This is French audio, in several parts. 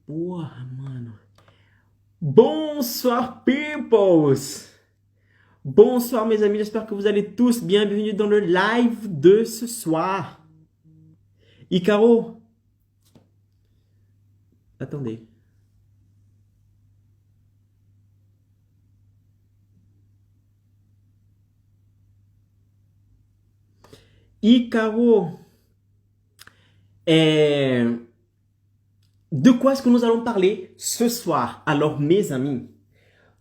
Porra, mano. Bonsoir, peoples! Bonsoir, mes amis. J'espère que vous allez tous. Bienvenue dans le live de ce soir. Icaro. Attendez. Icaro. De quoi est-ce que nous allons parler ce soir? Alors, mes amis,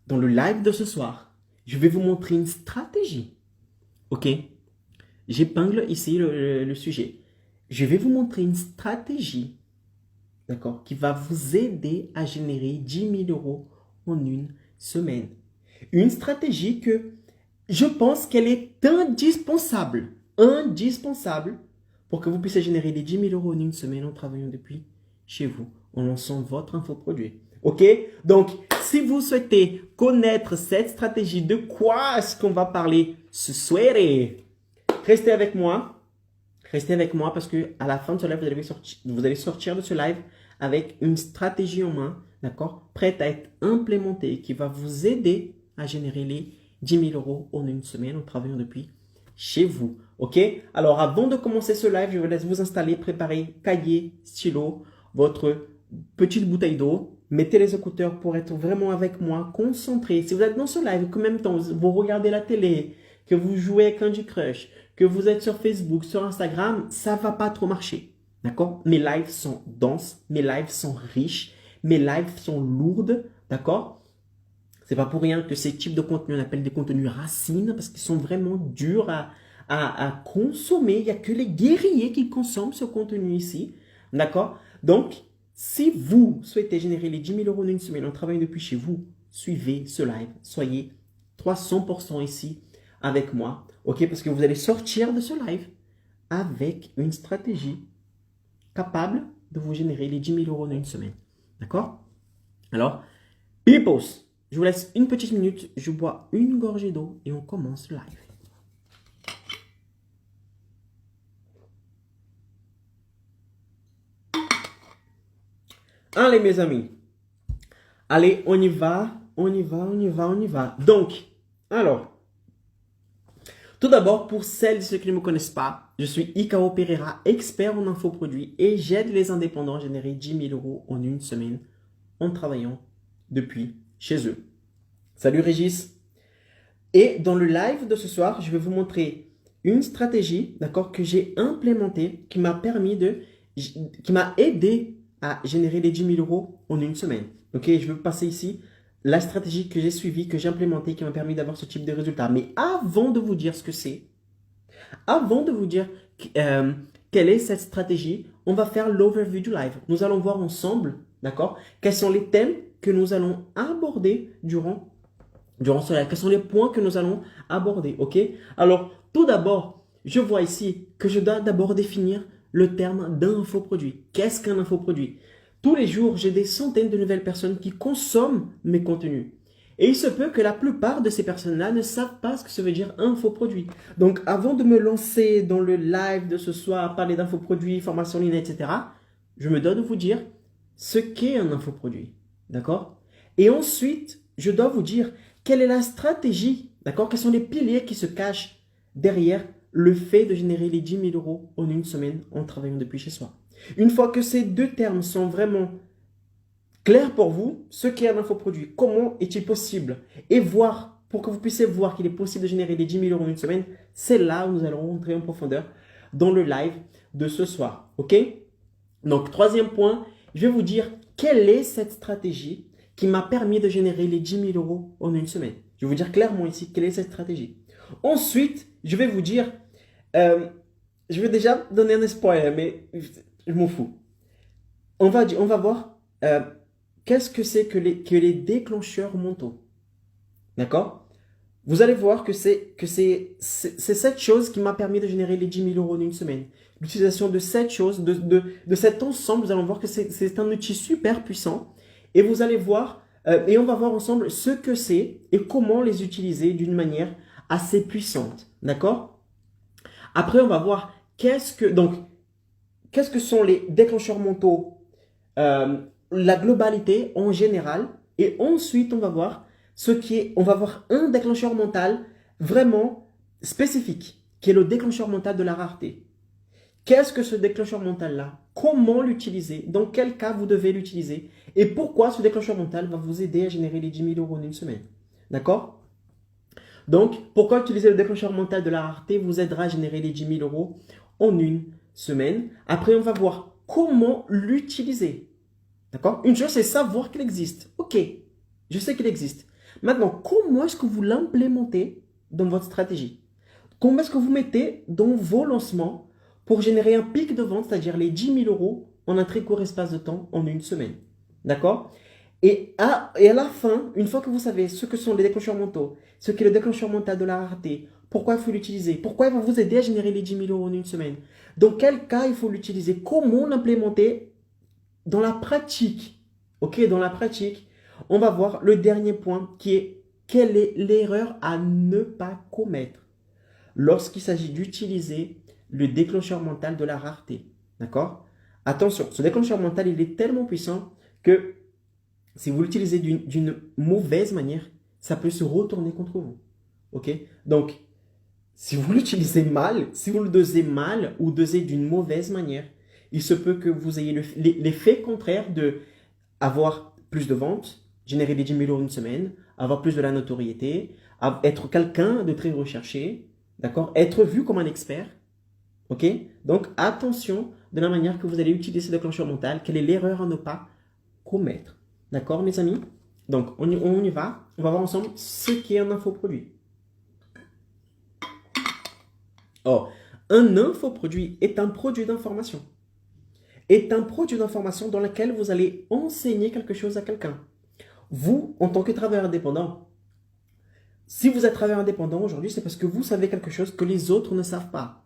dans le live de ce soir, je vais vous montrer une stratégie. Ok? J'épingle ici le sujet. Je vais vous montrer une stratégie, d'accord, qui va vous aider à générer 10 000 euros en une semaine. Une stratégie que je pense qu'elle est indispensable. Indispensable pour que vous puissiez générer les 10 000 euros en une semaine en travaillant depuis chez vous, en lançant votre infoproduit. Ok? Donc, si vous souhaitez connaître cette stratégie, de quoi est-ce qu'on va parler ce soir? Restez avec moi. Restez avec moi parce que à la fin de ce live, vous allez sortir de ce live avec une stratégie en main, d'accord, prête à être implémentée, qui va vous aider à générer les 10 000 euros en une semaine en travaillant depuis chez vous. Ok? Alors, avant de commencer ce live, je vous laisse vous installer, préparer cahier, stylo, votre petite bouteille d'eau. Mettez les écouteurs pour être vraiment avec moi, concentré. Si vous êtes dans ce live, qu'en même temps, vous regardez la télé, que vous jouez avec Candy Crush, que vous êtes sur Facebook, sur Instagram, ça va pas trop marcher. D'accord? Mes lives sont denses, mes lives sont riches, mes lives sont lourdes. D'accord? C'est pas pour rien que ces types de contenus, on appelle des contenus racines, parce qu'ils sont vraiment durs à consommer. Il n'y a que les guerriers qui consomment ce contenu ici. D'accord? Donc, si vous souhaitez générer les 10 000 euros en une semaine en travaillant depuis chez vous, suivez ce live. Soyez 300% ici avec moi. Ok? Parce que vous allez sortir de ce live avec une stratégie capable de vous générer les 10 000 euros en une semaine. D'accord? Alors, peoples, je vous laisse une petite minute. Je bois une gorgée d'eau et on commence le live. Allez, mes amis. Allez, on y va. On y va, on y va, on y va. Donc, alors, tout d'abord, pour celles et ceux qui ne me connaissent pas, je suis Icaro Pereira, expert en infoproduits et j'aide les indépendants à générer 10 000 euros en une semaine en travaillant depuis chez eux. Salut Régis. Et dans le live de ce soir, je vais vous montrer une stratégie, d'accord, que j'ai implémentée, qui m'a aidé à générer les 10 000 euros en une semaine. Ok, je vais vous passer ici la stratégie que j'ai suivie, que j'ai implémentée, qui m'a permis d'avoir ce type de résultat. Mais avant de vous dire ce que c'est, avant de vous dire quelle est cette stratégie, on va faire l'overview du live. Nous allons voir ensemble, d'accord, quels sont les thèmes que nous allons aborder durant ce live. Quels sont les points que nous allons aborder, ok? Alors, tout d'abord, je vois ici que je dois d'abord définir le terme d'infoproduit. Qu'est-ce qu'un infoproduit? Tous les jours, j'ai des centaines de nouvelles personnes qui consomment mes contenus. Et il se peut que la plupart de ces personnes-là ne savent pas ce que ça veut dire infoproduit. Donc, avant de me lancer dans le live de ce soir, parler d'infoproduit, formation en ligne, etc., je me dois de vous dire ce qu'est un infoproduit. D'accord? Et ensuite, je dois vous dire quelle est la stratégie, d'accord? Quels sont les piliers qui se cachent derrière le fait de générer les 10 000 euros en une semaine en travaillant depuis chez soi. Une fois que ces deux termes sont vraiment clairs pour vous, ce qu'est un infoproduit, comment est-il possible, et voir, pour que vous puissiez voir qu'il est possible de générer les 10 000 euros en une semaine, c'est là où nous allons rentrer en profondeur dans le live de ce soir. Ok? Donc, troisième point, je vais vous dire quelle est cette stratégie qui m'a permis de générer les 10 000 euros en une semaine. Je vais vous dire clairement ici quelle est cette stratégie. Ensuite, je vais vous dire, je vais déjà donner un spoiler, mais je m'en fous. On va voir qu'est-ce que c'est que les déclencheurs mentaux. D'accord? Vous allez voir que c'est cette chose qui m'a permis de générer les 10 000 euros en une semaine. L'utilisation de cette chose, de cet ensemble, vous allez voir que c'est un outil super puissant. Et vous allez voir, et on va voir ensemble ce que c'est et comment les utiliser d'une manière assez puissante. D'accord? Après, on va voir qu'est-ce que sont les déclencheurs mentaux la globalité en général. Et ensuite, on va voir on va voir un déclencheur mental vraiment spécifique, qui est le déclencheur mental de la rareté. Qu'est-ce que ce déclencheur mental-là? Comment l'utiliser? Dans quel cas vous devez l'utiliser? Et pourquoi ce déclencheur mental va vous aider à générer les 10 000 euros en une semaine? D'accord? Donc, pourquoi utiliser le déclencheur mental de la rareté vous aidera à générer les 10 000 euros en une semaine? Après, on va voir comment l'utiliser. D'accord? Une chose, c'est savoir qu'il existe. Ok, je sais qu'il existe. Maintenant, comment est-ce que vous l'implémentez dans votre stratégie? Comment est-ce que vous mettez dans vos lancements pour générer un pic de vente, c'est-à-dire les 10 000 euros en un très court espace de temps, en une semaine? D'accord? Et à la fin, une fois que vous savez ce que sont les déclencheurs mentaux, ce qu'est le déclencheur mental de la rareté, pourquoi il faut l'utiliser, pourquoi il va vous aider à générer les 10 000 euros en une semaine, dans quel cas il faut l'utiliser, comment l'implémenter dans la pratique. Ok, dans la pratique, on va voir le dernier point qui est quelle est l'erreur à ne pas commettre lorsqu'il s'agit d'utiliser le déclencheur mental de la rareté. D'accord? Attention, ce déclencheur mental, il est tellement puissant que si vous l'utilisez d'une mauvaise manière, ça peut se retourner contre vous. Ok? Donc, si vous l'utilisez mal, si vous le dosez mal ou dosez d'une mauvaise manière, il se peut que vous ayez l'effet contraire de avoir plus de ventes, générer des 10 000 euros une semaine, avoir plus de la notoriété, être quelqu'un de très recherché, d'accord? Être vu comme un expert. Ok? Donc, attention de la manière que vous allez utiliser ce déclencheur mental. Quelle est l'erreur à ne pas commettre? D'accord, mes amis? Donc, on y va. On va voir ensemble ce qu'est un infoproduit. Or, un infoproduit est un produit d'information. Est un produit d'information dans lequel vous allez enseigner quelque chose à quelqu'un. Vous, en tant que travailleur indépendant, si vous êtes travailleur indépendant aujourd'hui, c'est parce que vous savez quelque chose que les autres ne savent pas.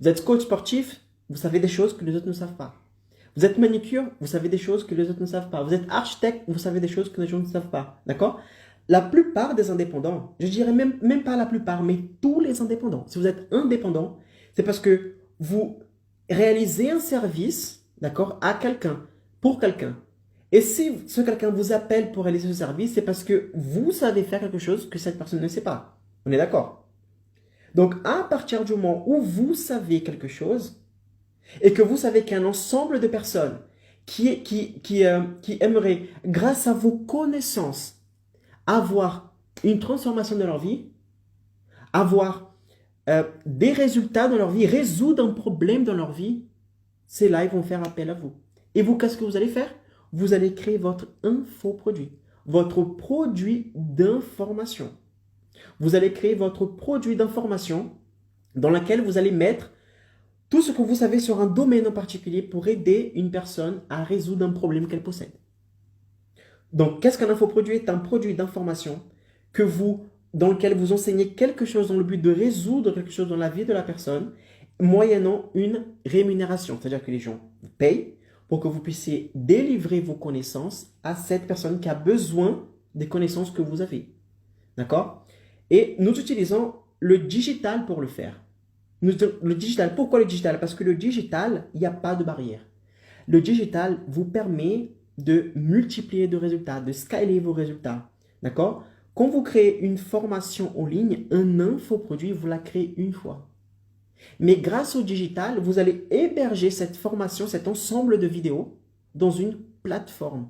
Vous êtes coach sportif, vous savez des choses que les autres ne savent pas. Vous êtes manicure, vous savez des choses que les autres ne savent pas. Vous êtes architecte, vous savez des choses que les gens ne savent pas. D'accord? La plupart des indépendants, je dirais même pas la plupart, mais tous les indépendants, si vous êtes indépendant, c'est parce que vous réalisez un service, d'accord, à quelqu'un, pour quelqu'un. Et si ce quelqu'un vous appelle pour réaliser ce service, c'est parce que vous savez faire quelque chose que cette personne ne sait pas. On est d'accord? Donc, à partir du moment où vous savez quelque chose, et que vous savez qu'il y a un ensemble de personnes qui aimeraient, grâce à vos connaissances, avoir une transformation de leur vie, avoir des résultats dans leur vie, résoudre un problème dans leur vie, c'est là ils vont faire appel à vous. Et vous, qu'est-ce que vous allez faire? Vous allez créer votre infoproduit, votre produit d'information. Vous allez créer votre produit d'information dans lequel vous allez mettre tout ce que vous savez sur un domaine en particulier pour aider une personne à résoudre un problème qu'elle possède. Donc, qu'est-ce qu'un infoproduit? C'est un produit d'information dans lequel vous enseignez quelque chose dans le but de résoudre quelque chose dans la vie de la personne, moyennant une rémunération. C'est-à-dire que les gens vous payent pour que vous puissiez délivrer vos connaissances à cette personne qui a besoin des connaissances que vous avez. D'accord? Et nous utilisons le digital pour le faire. Le digital, pourquoi le digital? Parce que le digital, il n'y a pas de barrière. Le digital vous permet de multiplier de résultats, de scaler vos résultats. D'accord? Quand vous créez une formation en ligne, un infoproduit, vous la créez une fois. Mais grâce au digital, vous allez héberger cette formation, cet ensemble de vidéos dans une plateforme.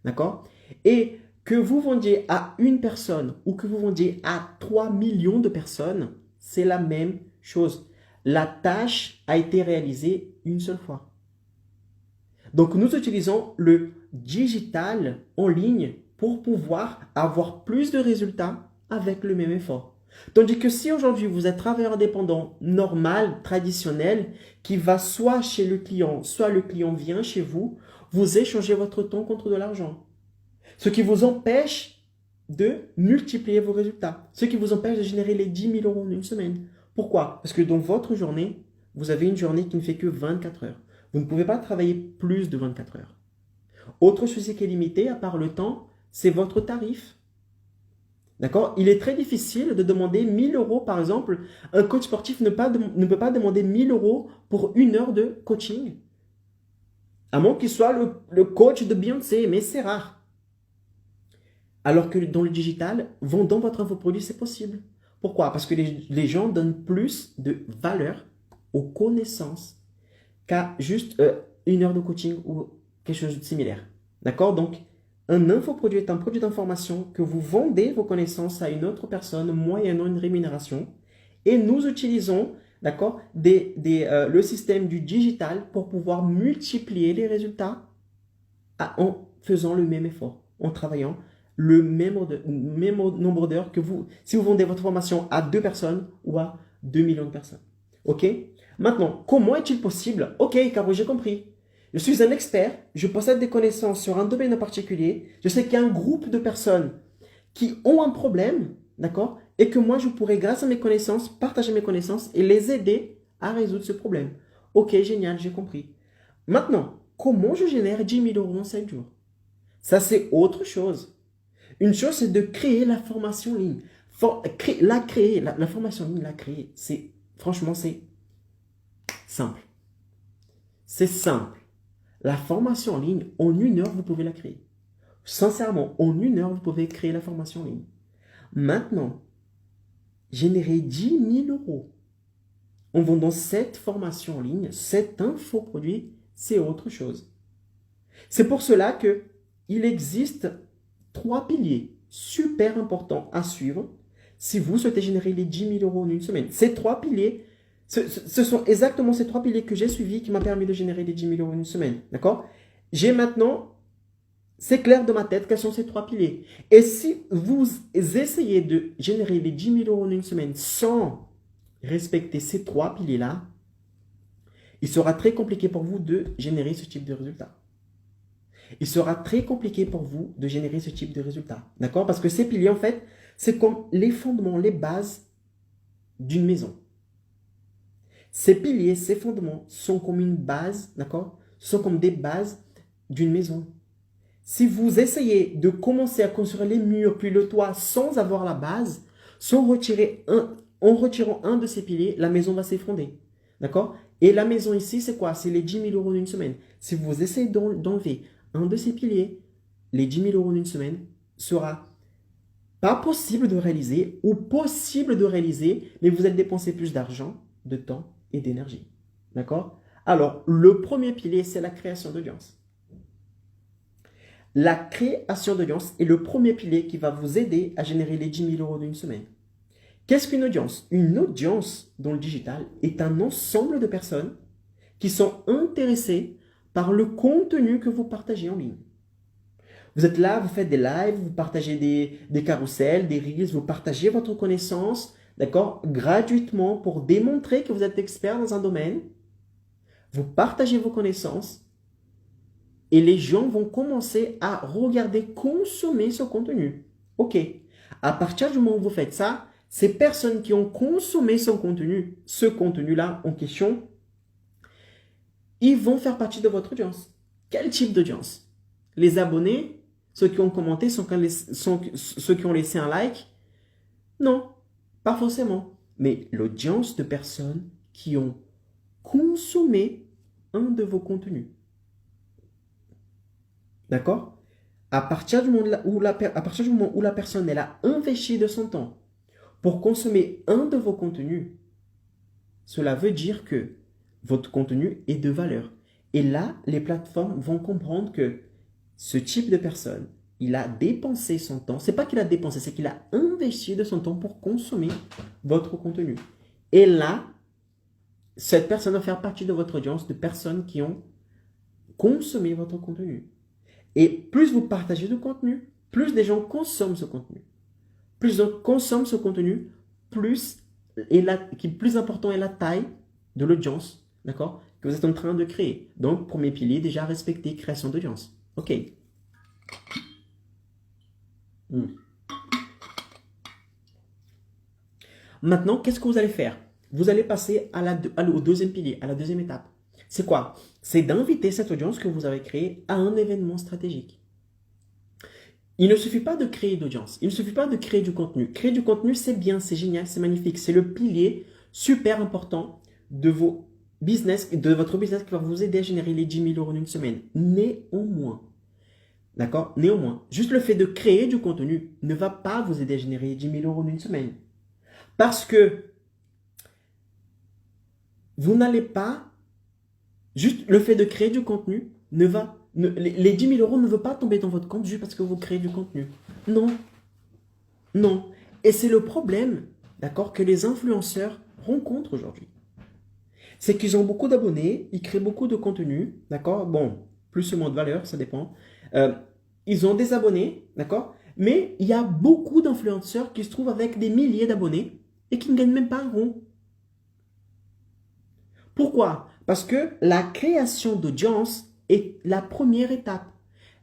D'accord? Et que vous vendiez à une personne ou que vous vendiez à 3 millions de personnes, c'est la même chose. La tâche a été réalisée une seule fois. Donc, nous utilisons le digital en ligne pour pouvoir avoir plus de résultats avec le même effort. Tandis que si aujourd'hui vous êtes travailleur indépendant normal, traditionnel, qui va soit chez le client, soit le client vient chez vous, vous échangez votre temps contre de l'argent. Ce qui vous empêche de multiplier vos résultats. Ce qui vous empêche de générer les 10 000 euros en une semaine. Pourquoi? Parce que dans votre journée, vous avez une journée qui ne fait que 24 heures. Vous ne pouvez pas travailler plus de 24 heures. Autre chose qui est limité, à part le temps, c'est votre tarif. D'accord? Il est très difficile de demander 1 000 euros, par exemple. Un coach sportif ne peut pas demander 1 000 euros pour 1 heure de coaching. À moins qu'il soit le coach de Beyoncé, mais c'est rare. Alors que dans le digital, vendant votre infoproduit, c'est possible. Pourquoi? Parce que les gens donnent plus de valeur aux connaissances qu'à juste une heure de coaching ou quelque chose de similaire. D'accord? Donc, un infoproduit est un produit d'information que vous vendez vos connaissances à une autre personne moyennant une rémunération. Et nous utilisons, d'accord, le système du digital pour pouvoir multiplier les résultats en faisant le même effort, en travaillant le même nombre d'heures que vous, si vous vendez votre formation à 2 personnes ou à 2 millions de personnes. OK? Maintenant, comment est-il possible? OK, Caro, j'ai compris. Je suis un expert, je possède des connaissances sur un domaine en particulier, je sais qu'il y a un groupe de personnes qui ont un problème, d'accord? Et que moi, je pourrais, grâce à mes connaissances, partager mes connaissances et les aider à résoudre ce problème. OK, génial, j'ai compris. Maintenant, comment je génère 10 000 euros en 7 jours? Ça, c'est autre chose. Une chose, c'est de créer la formation en ligne. La formation en ligne, la créer, franchement, c'est simple. C'est simple. La formation en ligne, en 1 heure, vous pouvez la créer. Sincèrement, en 1 heure, vous pouvez créer la formation en ligne. Maintenant, générer 10 000 euros en vendant cette formation en ligne, cet infoproduit, c'est autre chose. C'est pour cela qu'il existe 3 piliers super importants à suivre si vous souhaitez générer les 10 000 euros en une semaine. Ces 3 piliers, ce sont exactement ces 3 piliers que j'ai suivis qui m'ont permis de générer les 10 000 euros en une semaine. D'accord? J'ai maintenant, c'est clair de ma tête quels sont ces 3 piliers. Et si vous essayez de générer les 10 000 euros en une semaine sans respecter ces 3 piliers-là, il sera très compliqué pour vous de générer ce type de résultat. Il sera très compliqué pour vous de générer ce type de résultat. D'accord? Parce que ces piliers, en fait, c'est comme les fondements, les bases d'une maison. Ces piliers, ces fondements sont comme une base, d'accord? Sont comme des bases d'une maison. Si vous essayez de commencer à construire les murs puis le toit sans avoir la base, en retirant un de ces piliers, la maison va s'effondrer. D'accord? Et la maison ici, c'est quoi? C'est les 10 000 euros d'une semaine. Si vous essayez d'enlever un de ces piliers, les 10 000 euros d'une semaine sera pas possible de réaliser ou possible de réaliser, mais vous allez dépenser plus d'argent, de temps et d'énergie. D'accord? Alors, le premier pilier, c'est la création d'audience. La création d'audience est le premier pilier qui va vous aider à générer les 10 000 euros d'une semaine. Qu'est-ce qu'une audience? Une audience dans le digital est un ensemble de personnes qui sont intéressées par le contenu que vous partagez en ligne. Vous êtes là, vous faites des lives, vous partagez des carousels, des reels, vous partagez votre connaissance, d'accord, gratuitement pour démontrer que vous êtes expert dans un domaine. Vous partagez vos connaissances et les gens vont commencer à regarder, consommer ce contenu. OK. À partir du moment où vous faites ça, ces personnes qui ont consommé ce contenu-là en question, ils vont faire partie de votre audience. Quel type d'audience? Les abonnés? Ceux qui ont commenté? Ceux qui ont laissé un like? Non, pas forcément. Mais l'audience de personnes qui ont consommé un de vos contenus. D'accord? À partir du moment où la personne elle a investi de son temps pour consommer un de vos contenus, cela veut dire que votre contenu est de valeur. Et là, les plateformes vont comprendre que ce type de personne, il a dépensé son temps. C'est pas qu'il a dépensé, c'est qu'il a investi de son temps pour consommer votre contenu. Et là, cette personne va faire partie de votre audience de personnes qui ont consommé votre contenu. Et plus vous partagez de contenu, plus des gens consomment ce contenu. Plus on consomme ce contenu, plus important est la taille de l'audience, d'accord, que vous êtes en train de créer. Donc, premier pilier, déjà respecter, création d'audience. OK. Maintenant, qu'est-ce que vous allez faire? Vous allez passer au deuxième pilier, à la deuxième étape. C'est quoi? C'est d'inviter cette audience que vous avez créée à un événement stratégique. Il ne suffit pas de créer d'audience. Il ne suffit pas de créer du contenu. Créer du contenu, c'est bien, c'est génial, c'est magnifique. C'est le pilier super important de business, de votre business qui va vous aider à générer les 10 000 euros en une semaine. Néanmoins, d'accord? Néanmoins, juste le fait de créer du contenu ne va pas vous aider à générer les 10 000 euros en une semaine. Parce que vous n'allez pas, juste le fait de créer du contenu les 10 000 euros ne veulent pas tomber dans votre compte juste parce que vous créez du contenu. Non. Non. Et c'est le problème, d'accord, que les influenceurs rencontrent aujourd'hui. C'est qu'ils ont beaucoup d'abonnés, ils créent beaucoup de contenu, d'accord? Bon, plus ou moins de valeur, ça dépend. Ils ont des abonnés, d'accord? Mais il y a beaucoup d'influenceurs qui se trouvent avec des milliers d'abonnés et qui ne gagnent même pas un rond. Pourquoi? Parce que la création d'audience est la première étape.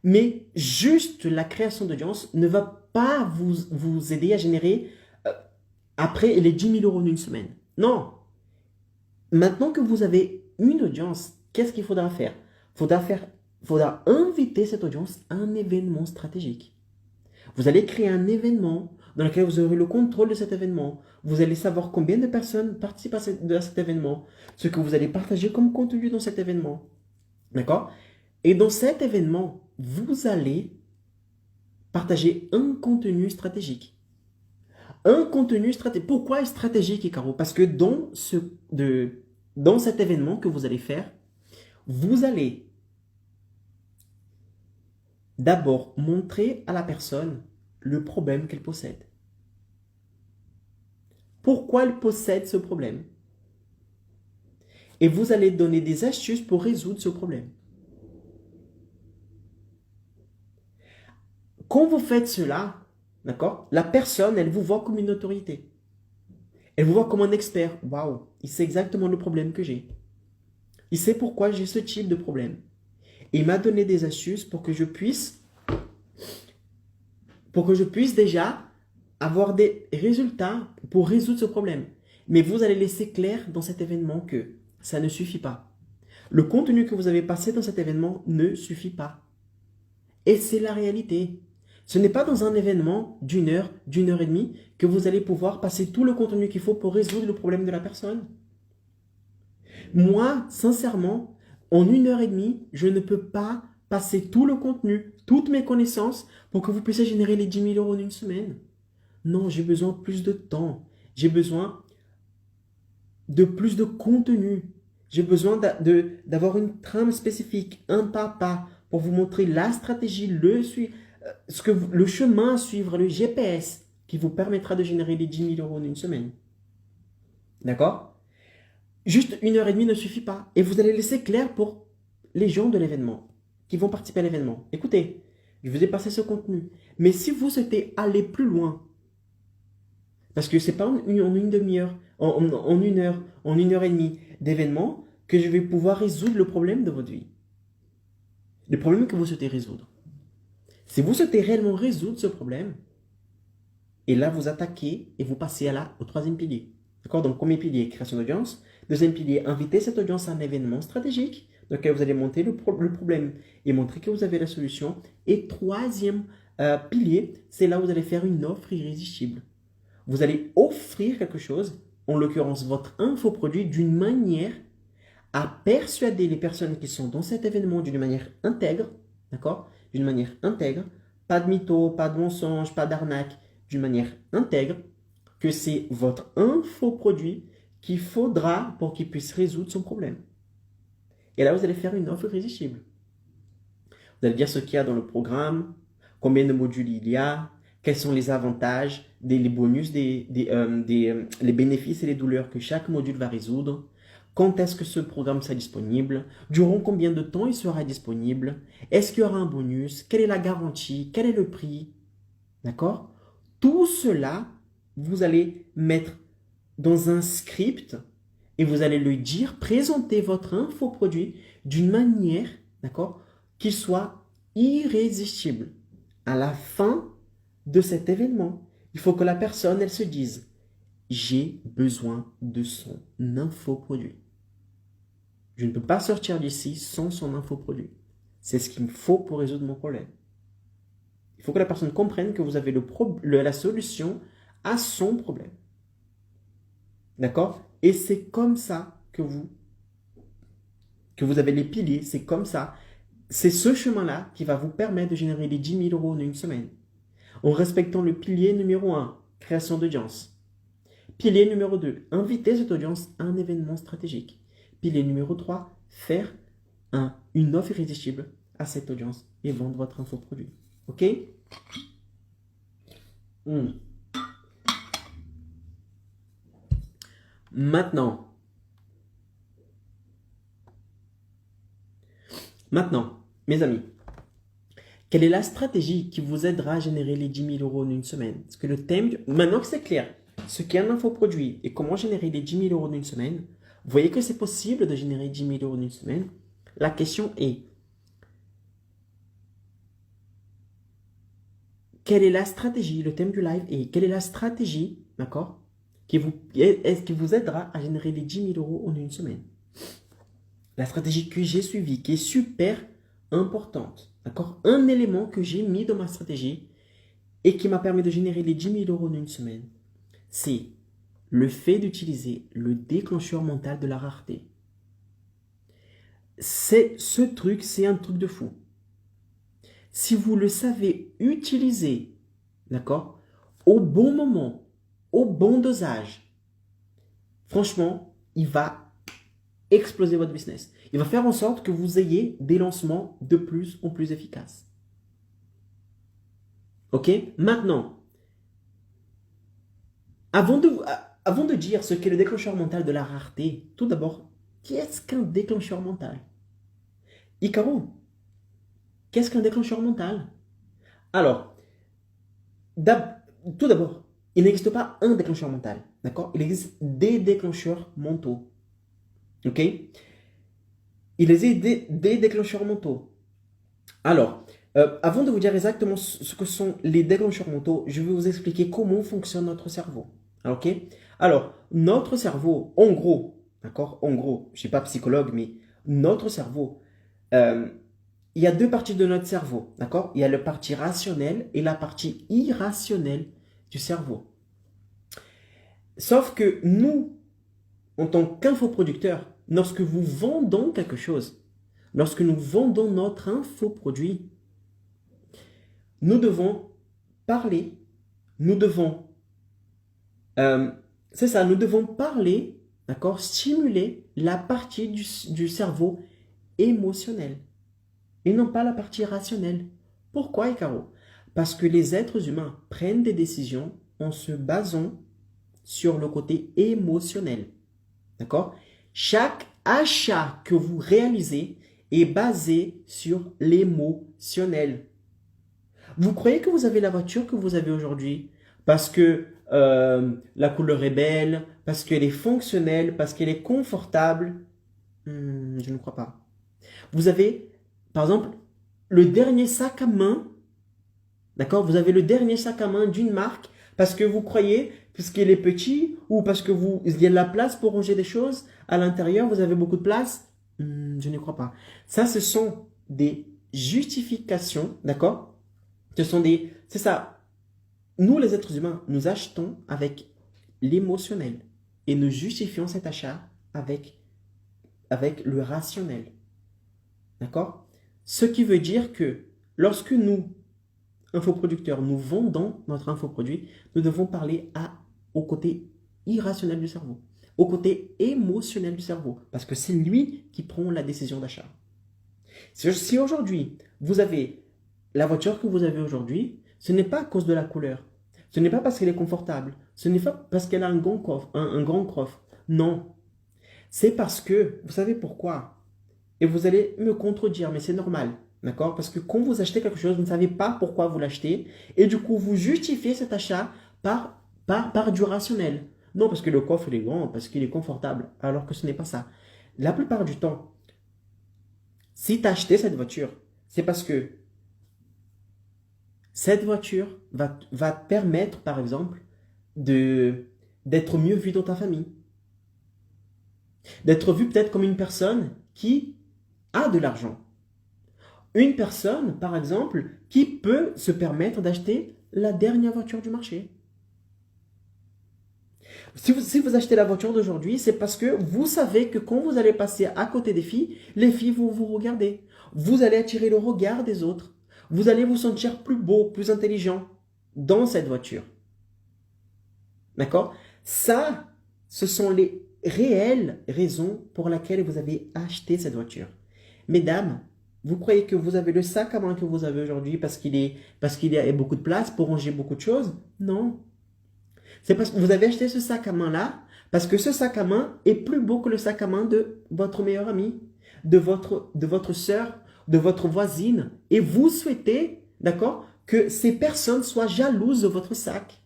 Mais juste la création d'audience ne va pas vous aider à générer après les 10 000 euros en une semaine. Non. Maintenant que vous avez une audience, qu'est-ce qu'il faudra faire? Faudra inviter cette audience à un événement stratégique. Vous allez créer un événement dans lequel vous aurez le contrôle de cet événement. Vous allez savoir combien de personnes participent à cet événement, ce que vous allez partager comme contenu dans cet événement. D'accord? Et dans cet événement, vous allez partager un contenu stratégique. Un contenu stratégique. Pourquoi est stratégique, Icaro? Parce que dans cet événement que vous allez faire, vous allez d'abord montrer à la personne le problème qu'elle possède. Pourquoi elle possède ce problème? Et vous allez donner des astuces pour résoudre ce problème. Quand vous faites cela, d'accord, la personne, elle vous voit comme une autorité. Elle vous voit comme un expert. Waouh, il sait exactement le problème que j'ai. Il sait pourquoi j'ai ce type de problème. Et il m'a donné des astuces pour que je puisse déjà avoir des résultats pour résoudre ce problème. Mais vous allez laisser clair dans cet événement que ça ne suffit pas. Le contenu que vous avez passé dans cet événement ne suffit pas. Et c'est la réalité. Ce n'est pas dans un événement d'une heure et demie que vous allez pouvoir passer tout le contenu qu'il faut pour résoudre le problème de la personne. Moi, sincèrement, en 1 heure et demie, je ne peux pas passer tout le contenu, toutes mes connaissances pour que vous puissiez générer les 10 000 euros en une semaine. Non, j'ai besoin de plus de temps. J'ai besoin de plus de contenu. J'ai besoin d'avoir une trame spécifique, un pas à pas, pour vous montrer la stratégie, le chemin à suivre, le GPS qui vous permettra de générer les 10 000 euros en une semaine. D'accord? Juste 1 heure et demie ne suffit pas. Et vous allez laisser clair pour les gens de l'événement, qui vont participer à l'événement. Écoutez, je vous ai passé ce contenu. Mais si vous souhaitez aller plus loin, parce que ce n'est pas en une demi-heure, en 1 heure, en 1 heure et demie d'événement que je vais pouvoir résoudre le problème de votre vie. Le problème que vous souhaitez résoudre. Si vous souhaitez réellement résoudre ce problème, et là vous attaquez et vous passez au troisième pilier. D'accord? Donc premier pilier, création d'audience. Deuxième pilier, inviter cette audience à un événement stratégique dans lequel vous allez monter le problème et montrer que vous avez la solution. Et troisième pilier, c'est là où vous allez faire une offre irrésistible. Vous allez offrir quelque chose, en l'occurrence votre infoproduit, d'une manière à persuader les personnes qui sont dans cet événement d'une manière intègre, d'accord? D'une manière intègre, pas de mytho, pas de mensonge, pas d'arnaque, d'une manière intègre, que c'est votre infoproduit qu'il faudra pour qu'il puisse résoudre son problème. Et là, vous allez faire une offre irrésistible. Vous allez dire ce qu'il y a dans le programme, combien de modules il y a, quels sont les avantages, les bonus, les bénéfices et les douleurs que chaque module va résoudre, quand est-ce que ce programme sera disponible, durant combien de temps il sera disponible, est-ce qu'il y aura un bonus, quelle est la garantie, quel est le prix, d'accord? Tout cela, vous allez mettre dans un script et vous allez lui dire, présenter votre infoproduit d'une manière, d'accord, qu'il soit irrésistible. À la fin de cet événement, il faut que la personne, elle se dise, j'ai besoin de son infoproduit. Je ne peux pas sortir d'ici sans son infoproduit. C'est ce qu'il me faut pour résoudre mon problème. Il faut que la personne comprenne que vous avez la solution à son problème. D'accord? Et c'est comme ça que vous que vous avez les piliers, c'est comme ça. C'est ce chemin-là qui va vous permettre de générer les 10 000 euros en une semaine. En respectant le pilier numéro 1, création d'audience. Pilier numéro 2, inviter cette audience à un événement stratégique. Pilier numéro 3, faire une offre irrésistible à cette audience et vendre votre infoproduit. OK? Maintenant, mes amis, quelle est la stratégie qui vous aidera à générer les 10 000 euros en une semaine? Parce que le thème, maintenant que c'est clair, ce qu'est un infoproduit et comment générer les 10 000 euros en une semaine, vous voyez que c'est possible de générer 10 000 euros en une semaine. La question est, quelle est la stratégie? Le thème du live est, quelle est la stratégie, d'accord, qui vous aidera à générer les 10 000 euros en une semaine? La stratégie que j'ai suivie, qui est super importante, d'accord, un élément que j'ai mis dans ma stratégie et qui m'a permis de générer les 10 000 euros en une semaine, c'est le fait d'utiliser le déclencheur mental de la rareté. Ce truc, c'est un truc de fou. Si vous le savez utiliser, d'accord, au bon moment, au bon dosage, franchement, il va exploser votre business. Il va faire en sorte que vous ayez des lancements de plus en plus efficaces. Ok? Maintenant, avant de dire ce qu'est le déclencheur mental de la rareté, tout d'abord, qu'est-ce qu'un déclencheur mental? Icaro, qu'est-ce qu'un déclencheur mental? Alors, tout d'abord, il n'existe pas un déclencheur mental, d'accord? Il existe des déclencheurs mentaux, ok? Il existe des déclencheurs mentaux. Alors, avant de vous dire exactement ce que sont les déclencheurs mentaux, je vais vous expliquer comment fonctionne notre cerveau, ok? Alors, notre cerveau, en gros, d'accord? En gros, je ne suis pas psychologue, mais notre cerveau, il y a deux parties de notre cerveau, d'accord? Il y a la partie rationnelle et la partie irrationnelle du cerveau. Sauf que nous, en tant qu'infoproducteurs, lorsque vous vendons quelque chose, lorsque nous vendons notre infoproduit, nous devons parler, nous devons, nous devons parler, d'accord? Stimuler la partie du cerveau émotionnel et non pas la partie rationnelle. Pourquoi, Icaro? Parce que les êtres humains prennent des décisions en se basant sur le côté émotionnel. D'accord? Chaque achat que vous réalisez est basé sur l'émotionnel. Vous croyez que vous avez la voiture que vous avez aujourd'hui parce que la couleur est belle, parce qu'elle est fonctionnelle, parce qu'elle est confortable? Je ne crois pas. Vous avez, par exemple, le dernier sac à main, d'accord? Vous avez le dernier sac à main d'une marque parce que vous croyez, puisqu'il est petit ou parce que il y a de la place pour ranger des choses à l'intérieur, vous avez beaucoup de place? Je ne crois pas. Ça, ce sont des justifications, d'accord? C'est ça. Nous, les êtres humains, nous achetons avec l'émotionnel et nous justifions cet achat avec le rationnel. D'accord? Ce qui veut dire que lorsque nous, infoproducteurs, nous vendons notre infoproduit, nous devons parler au côté irrationnel du cerveau, au côté émotionnel du cerveau, parce que c'est lui qui prend la décision d'achat. Si aujourd'hui, vous avez la voiture que vous avez aujourd'hui, ce n'est pas à cause de la couleur, ce n'est pas parce qu'elle est confortable, ce n'est pas parce qu'elle a un grand coffre, non. C'est parce que, vous savez pourquoi? Et vous allez me contredire, mais c'est normal. D'accord? Parce que quand vous achetez quelque chose, vous ne savez pas pourquoi vous l'achetez. Et du coup, vous justifiez cet achat par du rationnel. Non, parce que le coffre est grand, parce qu'il est confortable. Alors que ce n'est pas ça. La plupart du temps, si tu as acheté cette voiture, c'est parce que cette voiture va te permettre, par exemple, d'être mieux vu dans ta famille. D'être vu peut-être comme une personne qui a de l'argent. Une personne, par exemple, qui peut se permettre d'acheter la dernière voiture du marché. Si vous achetez la voiture d'aujourd'hui, c'est parce que vous savez que quand vous allez passer à côté des filles, les filles vont vous regarder. Vous allez attirer le regard des autres. Vous allez vous sentir plus beau, plus intelligent dans cette voiture. D'accord? Ça, ce sont les réelles raisons pour lesquelles vous avez acheté cette voiture. Mesdames, vous croyez que vous avez le sac à main que vous avez aujourd'hui parce qu'il y a beaucoup de place pour ranger beaucoup de choses? Non. C'est parce que vous avez acheté ce sac à main-là, parce que ce sac à main est plus beau que le sac à main de votre meilleur ami, de votre sœur, de votre voisine. Et vous souhaitez, d'accord, que ces personnes soient jalouses de votre sac.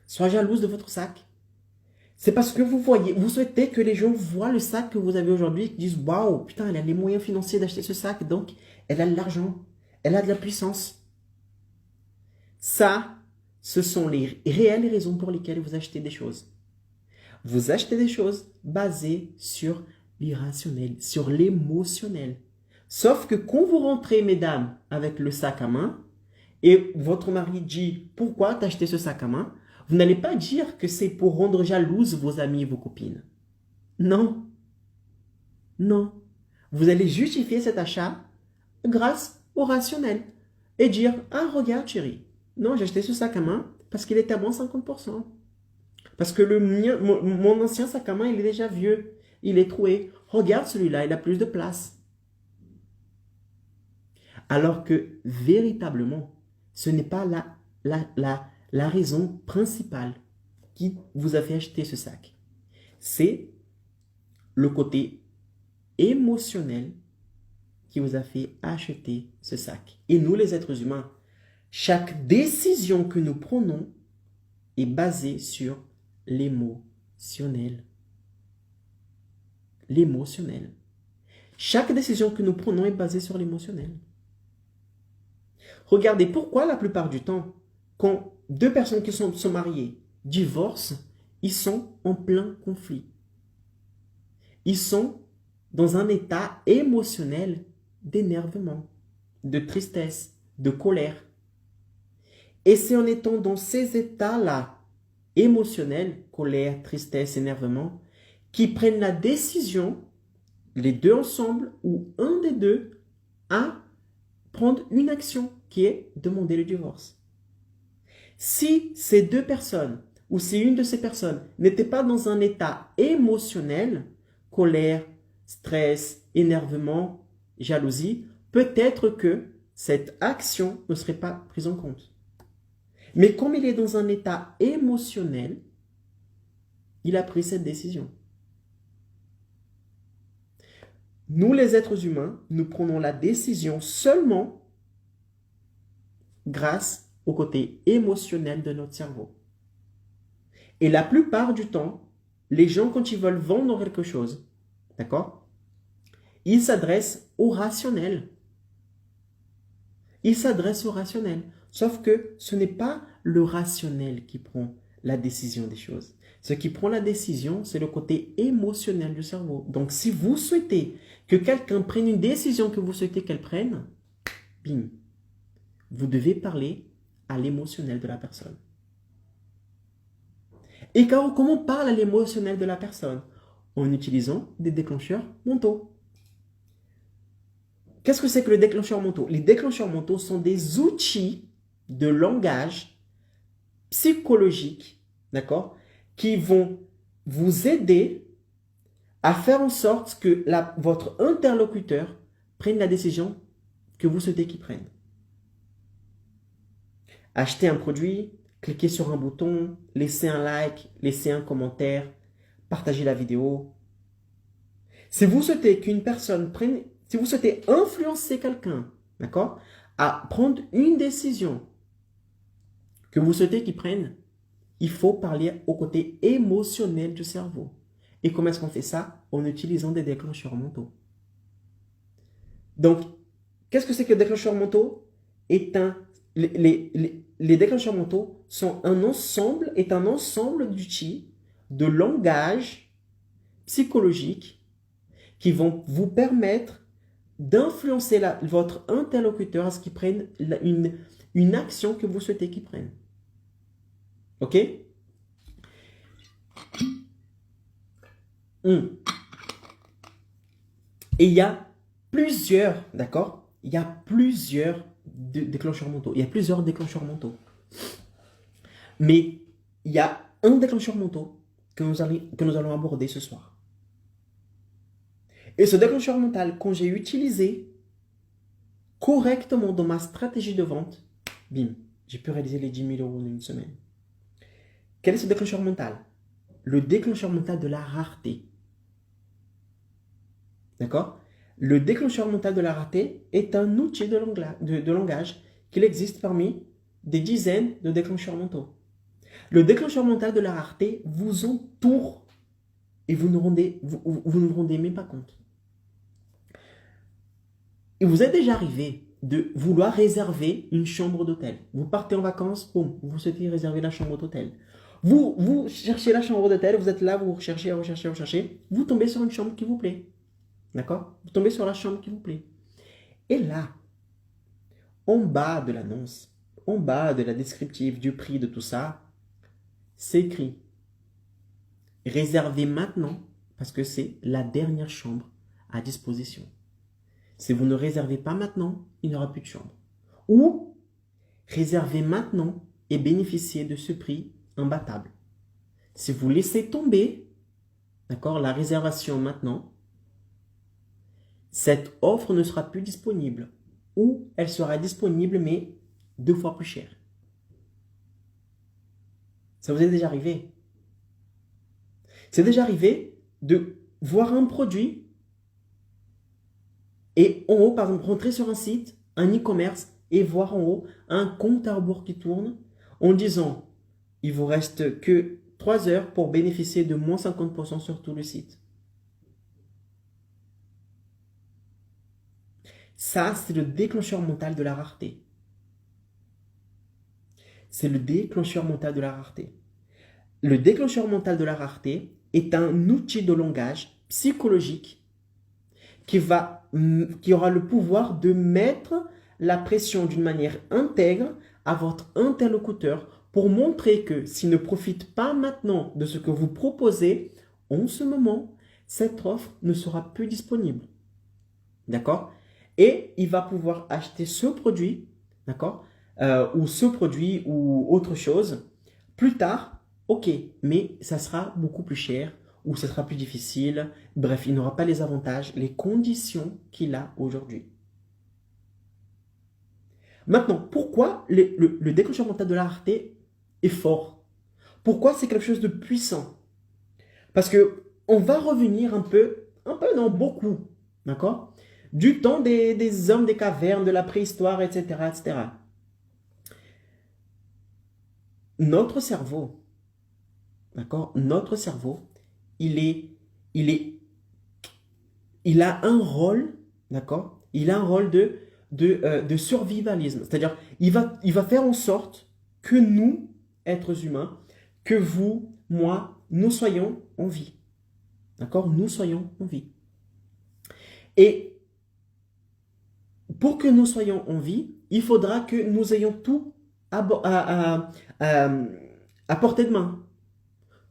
Soient jalouses de votre sac. C'est parce que vous souhaitez que les gens voient le sac que vous avez aujourd'hui et qu'ils disent « Waouh, putain, elle a les moyens financiers d'acheter ce sac, donc elle a de l'argent, elle a de la puissance. » Ça, ce sont les réelles raisons pour lesquelles vous achetez des choses. Vous achetez des choses basées sur l'irrationnel, sur l'émotionnel. Sauf que quand vous rentrez, mesdames, avec le sac à main, et votre mari dit « Pourquoi t'as acheté ce sac à main ?» Vous n'allez pas dire que c'est pour rendre jalouses vos amis et vos copines. Non. Non. Vous allez justifier cet achat grâce au rationnel. Et dire « Ah, regarde chérie, non, j'ai acheté ce sac à main parce qu'il était à moins 50%. Parce que mon ancien sac à main, il est déjà vieux. Il est troué. Regarde celui-là, il a plus de place. » Alors que véritablement, ce n'est pas la raison principale qui vous a fait acheter ce sac. C'est le côté émotionnel qui vous a fait acheter ce sac. Et nous, les êtres humains, chaque décision que nous prenons est basée sur l'émotionnel. L'émotionnel. Chaque décision que nous prenons est basée sur l'émotionnel. Regardez pourquoi la plupart du temps, quand deux personnes qui sont mariées divorcent, ils sont en plein conflit. Ils sont dans un état émotionnel d'énervement, de tristesse, de colère. Et c'est en étant dans ces états-là, émotionnels, colère, tristesse, énervement, qu'ils prennent la décision, les deux ensemble ou un des deux, à prendre une action qui est demander le divorce. Si ces deux personnes, ou si une de ces personnes n'était pas dans un état émotionnel, colère, stress, énervement, jalousie, peut-être que cette action ne serait pas prise en compte. Mais comme il est dans un état émotionnel, il a pris cette décision. Nous, les êtres humains, nous prenons la décision seulement grâce au côté émotionnel de notre cerveau. Et la plupart du temps, les gens, quand ils veulent vendre quelque chose, d'accord, ils s'adressent au rationnel. Ils s'adressent au rationnel. Sauf que ce n'est pas le rationnel qui prend la décision des choses. Ce qui prend la décision, c'est le côté émotionnel du cerveau. Donc, si vous souhaitez que quelqu'un prenne une décision que vous souhaitez qu'elle prenne, bim, vous devez parler à l'émotionnel de la personne. Et comment on parle à l'émotionnel de la personne? En utilisant des déclencheurs mentaux. Qu'est-ce que c'est que le déclencheur mentaux? Les déclencheurs mentaux sont des outils de langage psychologique, d'accord, qui vont vous aider à faire en sorte que votre interlocuteur prenne la décision que vous souhaitez qu'il prenne. Acheter un produit, cliquer sur un bouton, laisser un like, laisser un commentaire, partager la vidéo. Si vous souhaitez qu'une personne prenne, si vous souhaitez influencer quelqu'un, d'accord, à prendre une décision que vous souhaitez qu'il prenne, il faut parler au côté émotionnel du cerveau. Et comment est-ce qu'on fait ça? En utilisant des déclencheurs mentaux. Donc, qu'est-ce que c'est que les déclencheurs mentaux? Les déclencheurs mentaux sont un ensemble d'outils, de langage psychologique qui vont vous permettre d'influencer votre interlocuteur à ce qu'il prenne une action que vous souhaitez qu'il prenne. Ok? Et il y a plusieurs, d'accord? Il y a plusieurs déclencheurs mentaux. Il y a plusieurs déclencheurs mentaux. Mais il y a un déclencheur mental que nous allons aborder ce soir. Et ce déclencheur mental, quand j'ai utilisé correctement dans ma stratégie de vente, bim, j'ai pu réaliser les 10 000 € en une semaine. Quel est ce déclencheur mental? Le déclencheur mental de la rareté. D'accord? Le déclencheur mental de la rareté est un outil de langage qu'il existe parmi des dizaines de déclencheurs mentaux. Le déclencheur mental de la rareté vous entoure et vous ne vous rendez même pas compte. Il vous est déjà arrivé de vouloir réserver une chambre d'hôtel. Vous partez en vacances, boum, vous souhaitez réserver la chambre d'hôtel. Vous cherchez la chambre d'hôtel, vous êtes là, vous recherchez, vous tombez sur une chambre qui vous plaît. D'accord? Vous tombez sur la chambre qui vous plaît. Et là, en bas de l'annonce, en bas de la descriptive, du prix, de tout ça, c'est écrit réservez maintenant parce que c'est la dernière chambre à disposition. Si vous ne réservez pas maintenant, il n'y aura plus de chambre. Ou réservez maintenant et bénéficiez de ce prix imbattable. Si vous laissez tomber, d'accord, la réservation maintenant, cette offre ne sera plus disponible. Ou elle sera disponible mais 2 fois plus cher. Ça vous est déjà arrivé? C'est déjà arrivé de voir un produit et en haut, par exemple, rentrer sur un site, un e-commerce, et voir en haut un compte à rebours qui tourne en disant il vous reste que 3 heures pour bénéficier de moins 50% sur tout le site. Ça, c'est le déclencheur mental de la rareté. C'est le déclencheur mental de la rareté. Le déclencheur mental de la rareté est un outil de langage psychologique qui aura le pouvoir de mettre la pression d'une manière intègre à votre interlocuteur pour montrer que s'il ne profite pas maintenant de ce que vous proposez, en ce moment, cette offre ne sera plus disponible. D'accord? Et il va pouvoir acheter ce produit, d'accord? Ou ce produit ou autre chose plus tard, ok, mais ça sera beaucoup plus cher ou ça sera plus difficile. Bref, il n'aura pas les avantages, les conditions qu'il a aujourd'hui. Maintenant, pourquoi le déclencheur mental de la rareté est fort? Pourquoi c'est quelque chose de puissant? Parce que on va revenir un peu, non, beaucoup, d'accord? Du temps des hommes des cavernes, de la préhistoire, etc., etc. Notre cerveau, d'accord? Notre cerveau, il a un rôle, d'accord? Il a un rôle de survivalisme. C'est-à-dire, il va faire en sorte que nous, êtres humains, que vous, moi, nous soyons en vie. D'accord? Nous soyons en vie. Et pour que nous soyons en vie, il faudra que nous ayons tout à portée de main.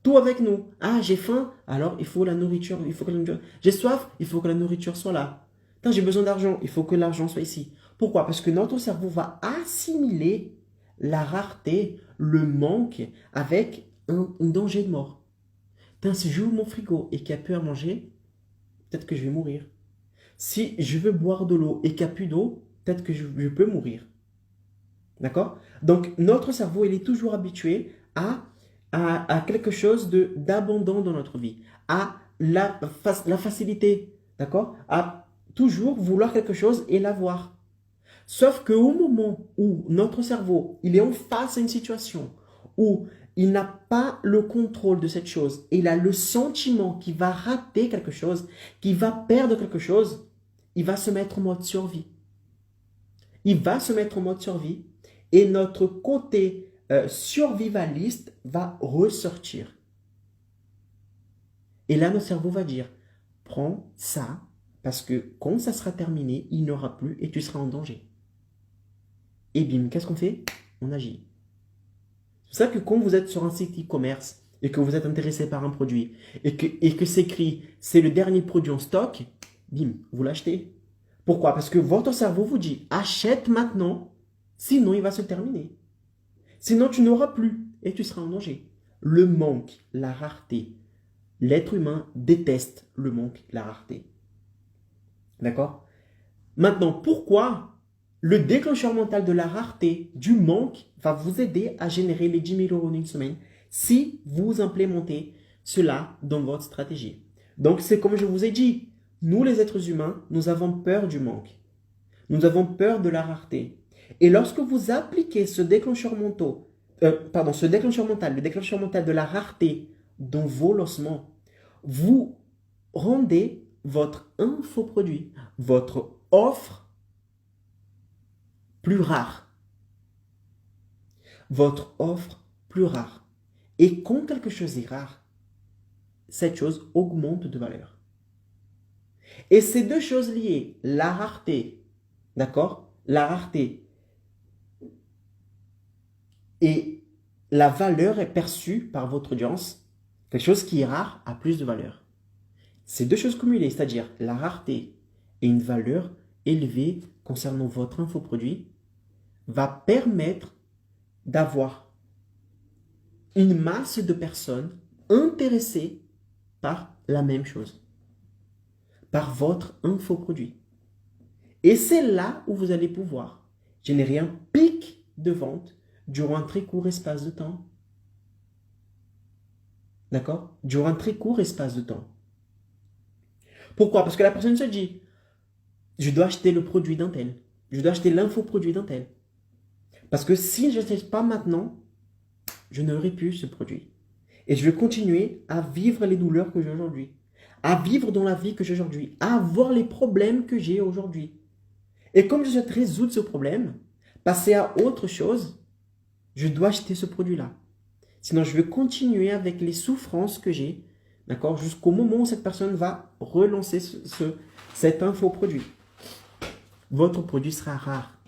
Tout avec nous. Ah, j'ai faim, alors il faut la nourriture. J'ai soif, il faut que la nourriture soit là. J'ai besoin d'argent, il faut que l'argent soit ici. Pourquoi? Parce que notre cerveau va assimiler la rareté, le manque avec un danger de mort. Si j'ouvre mon frigo et qu'il n'y a plus à manger, peut-être que je vais mourir. Si je veux boire de l'eau et qu'il n'y a plus d'eau, peut-être que je peux mourir. D'accord? Donc, notre cerveau, il est toujours habitué à quelque chose d'abondant dans notre vie, à la facilité, d'accord? À toujours vouloir quelque chose et l'avoir. Sauf qu'au moment où notre cerveau, il est en face à une situation où il n'a pas le contrôle de cette chose, et il a le sentiment qu'il va rater quelque chose, qu'il va perdre quelque chose, il va se mettre en mode survie. Il va se mettre en mode survie et notre côté survivaliste va ressortir. Et là, notre cerveau va dire, prends ça, parce que quand ça sera terminé, il n'y aura plus et tu seras en danger. Et bim, qu'est-ce qu'on fait? On agit. C'est ça que quand vous êtes sur un site e-commerce et que vous êtes intéressé par un produit et que c'est écrit c'est le dernier produit en stock, bim, vous l'achetez. Pourquoi? Parce que votre cerveau vous dit achète maintenant, sinon il va se terminer. Sinon tu n'auras plus et tu seras en danger. Le manque, la rareté. L'être humain déteste le manque, la rareté. D'accord? Maintenant, pourquoi le déclencheur mental de la rareté, du manque, va vous aider à générer les 10 000 € en une semaine si vous implémentez cela dans votre stratégie? Donc, c'est comme je vous ai dit, nous les êtres humains, nous avons peur du manque. Nous avons peur de la rareté. Et lorsque vous appliquez ce déclencheur mental, le déclencheur mental de la rareté dans vos lancements, vous rendez votre infoproduit, votre offre plus rare. Votre offre plus rare. Et quand quelque chose est rare, cette chose augmente de valeur. Et ces deux choses liées, la rareté, d'accord? La rareté et la valeur est perçue par votre audience. Quelque chose qui est rare a plus de valeur. Ces deux choses cumulées, c'est-à-dire la rareté et une valeur élevée concernant votre infoproduit, va permettre d'avoir une masse de personnes intéressées par la même chose, par votre infoproduit. Et c'est là où vous allez pouvoir générer un pic de vente durant un très court espace de temps. D'accord? Durant un très court espace de temps. Pourquoi? Parce que la personne se dit, je dois acheter le produit d'un tel. Je dois acheter l'infoproduit d'un tel. Parce que si je n'achète pas maintenant, je n'aurai plus ce produit. Et je vais continuer à vivre les douleurs que j'ai aujourd'hui. À vivre dans la vie que j'ai aujourd'hui. À avoir les problèmes que j'ai aujourd'hui. Et comme je souhaite résoudre ce problème, passer à autre chose, je dois acheter ce produit-là. Sinon, je vais continuer avec les souffrances que j'ai, d'accord, jusqu'au moment où cette personne va relancer cet infoproduit. Votre produit sera rare.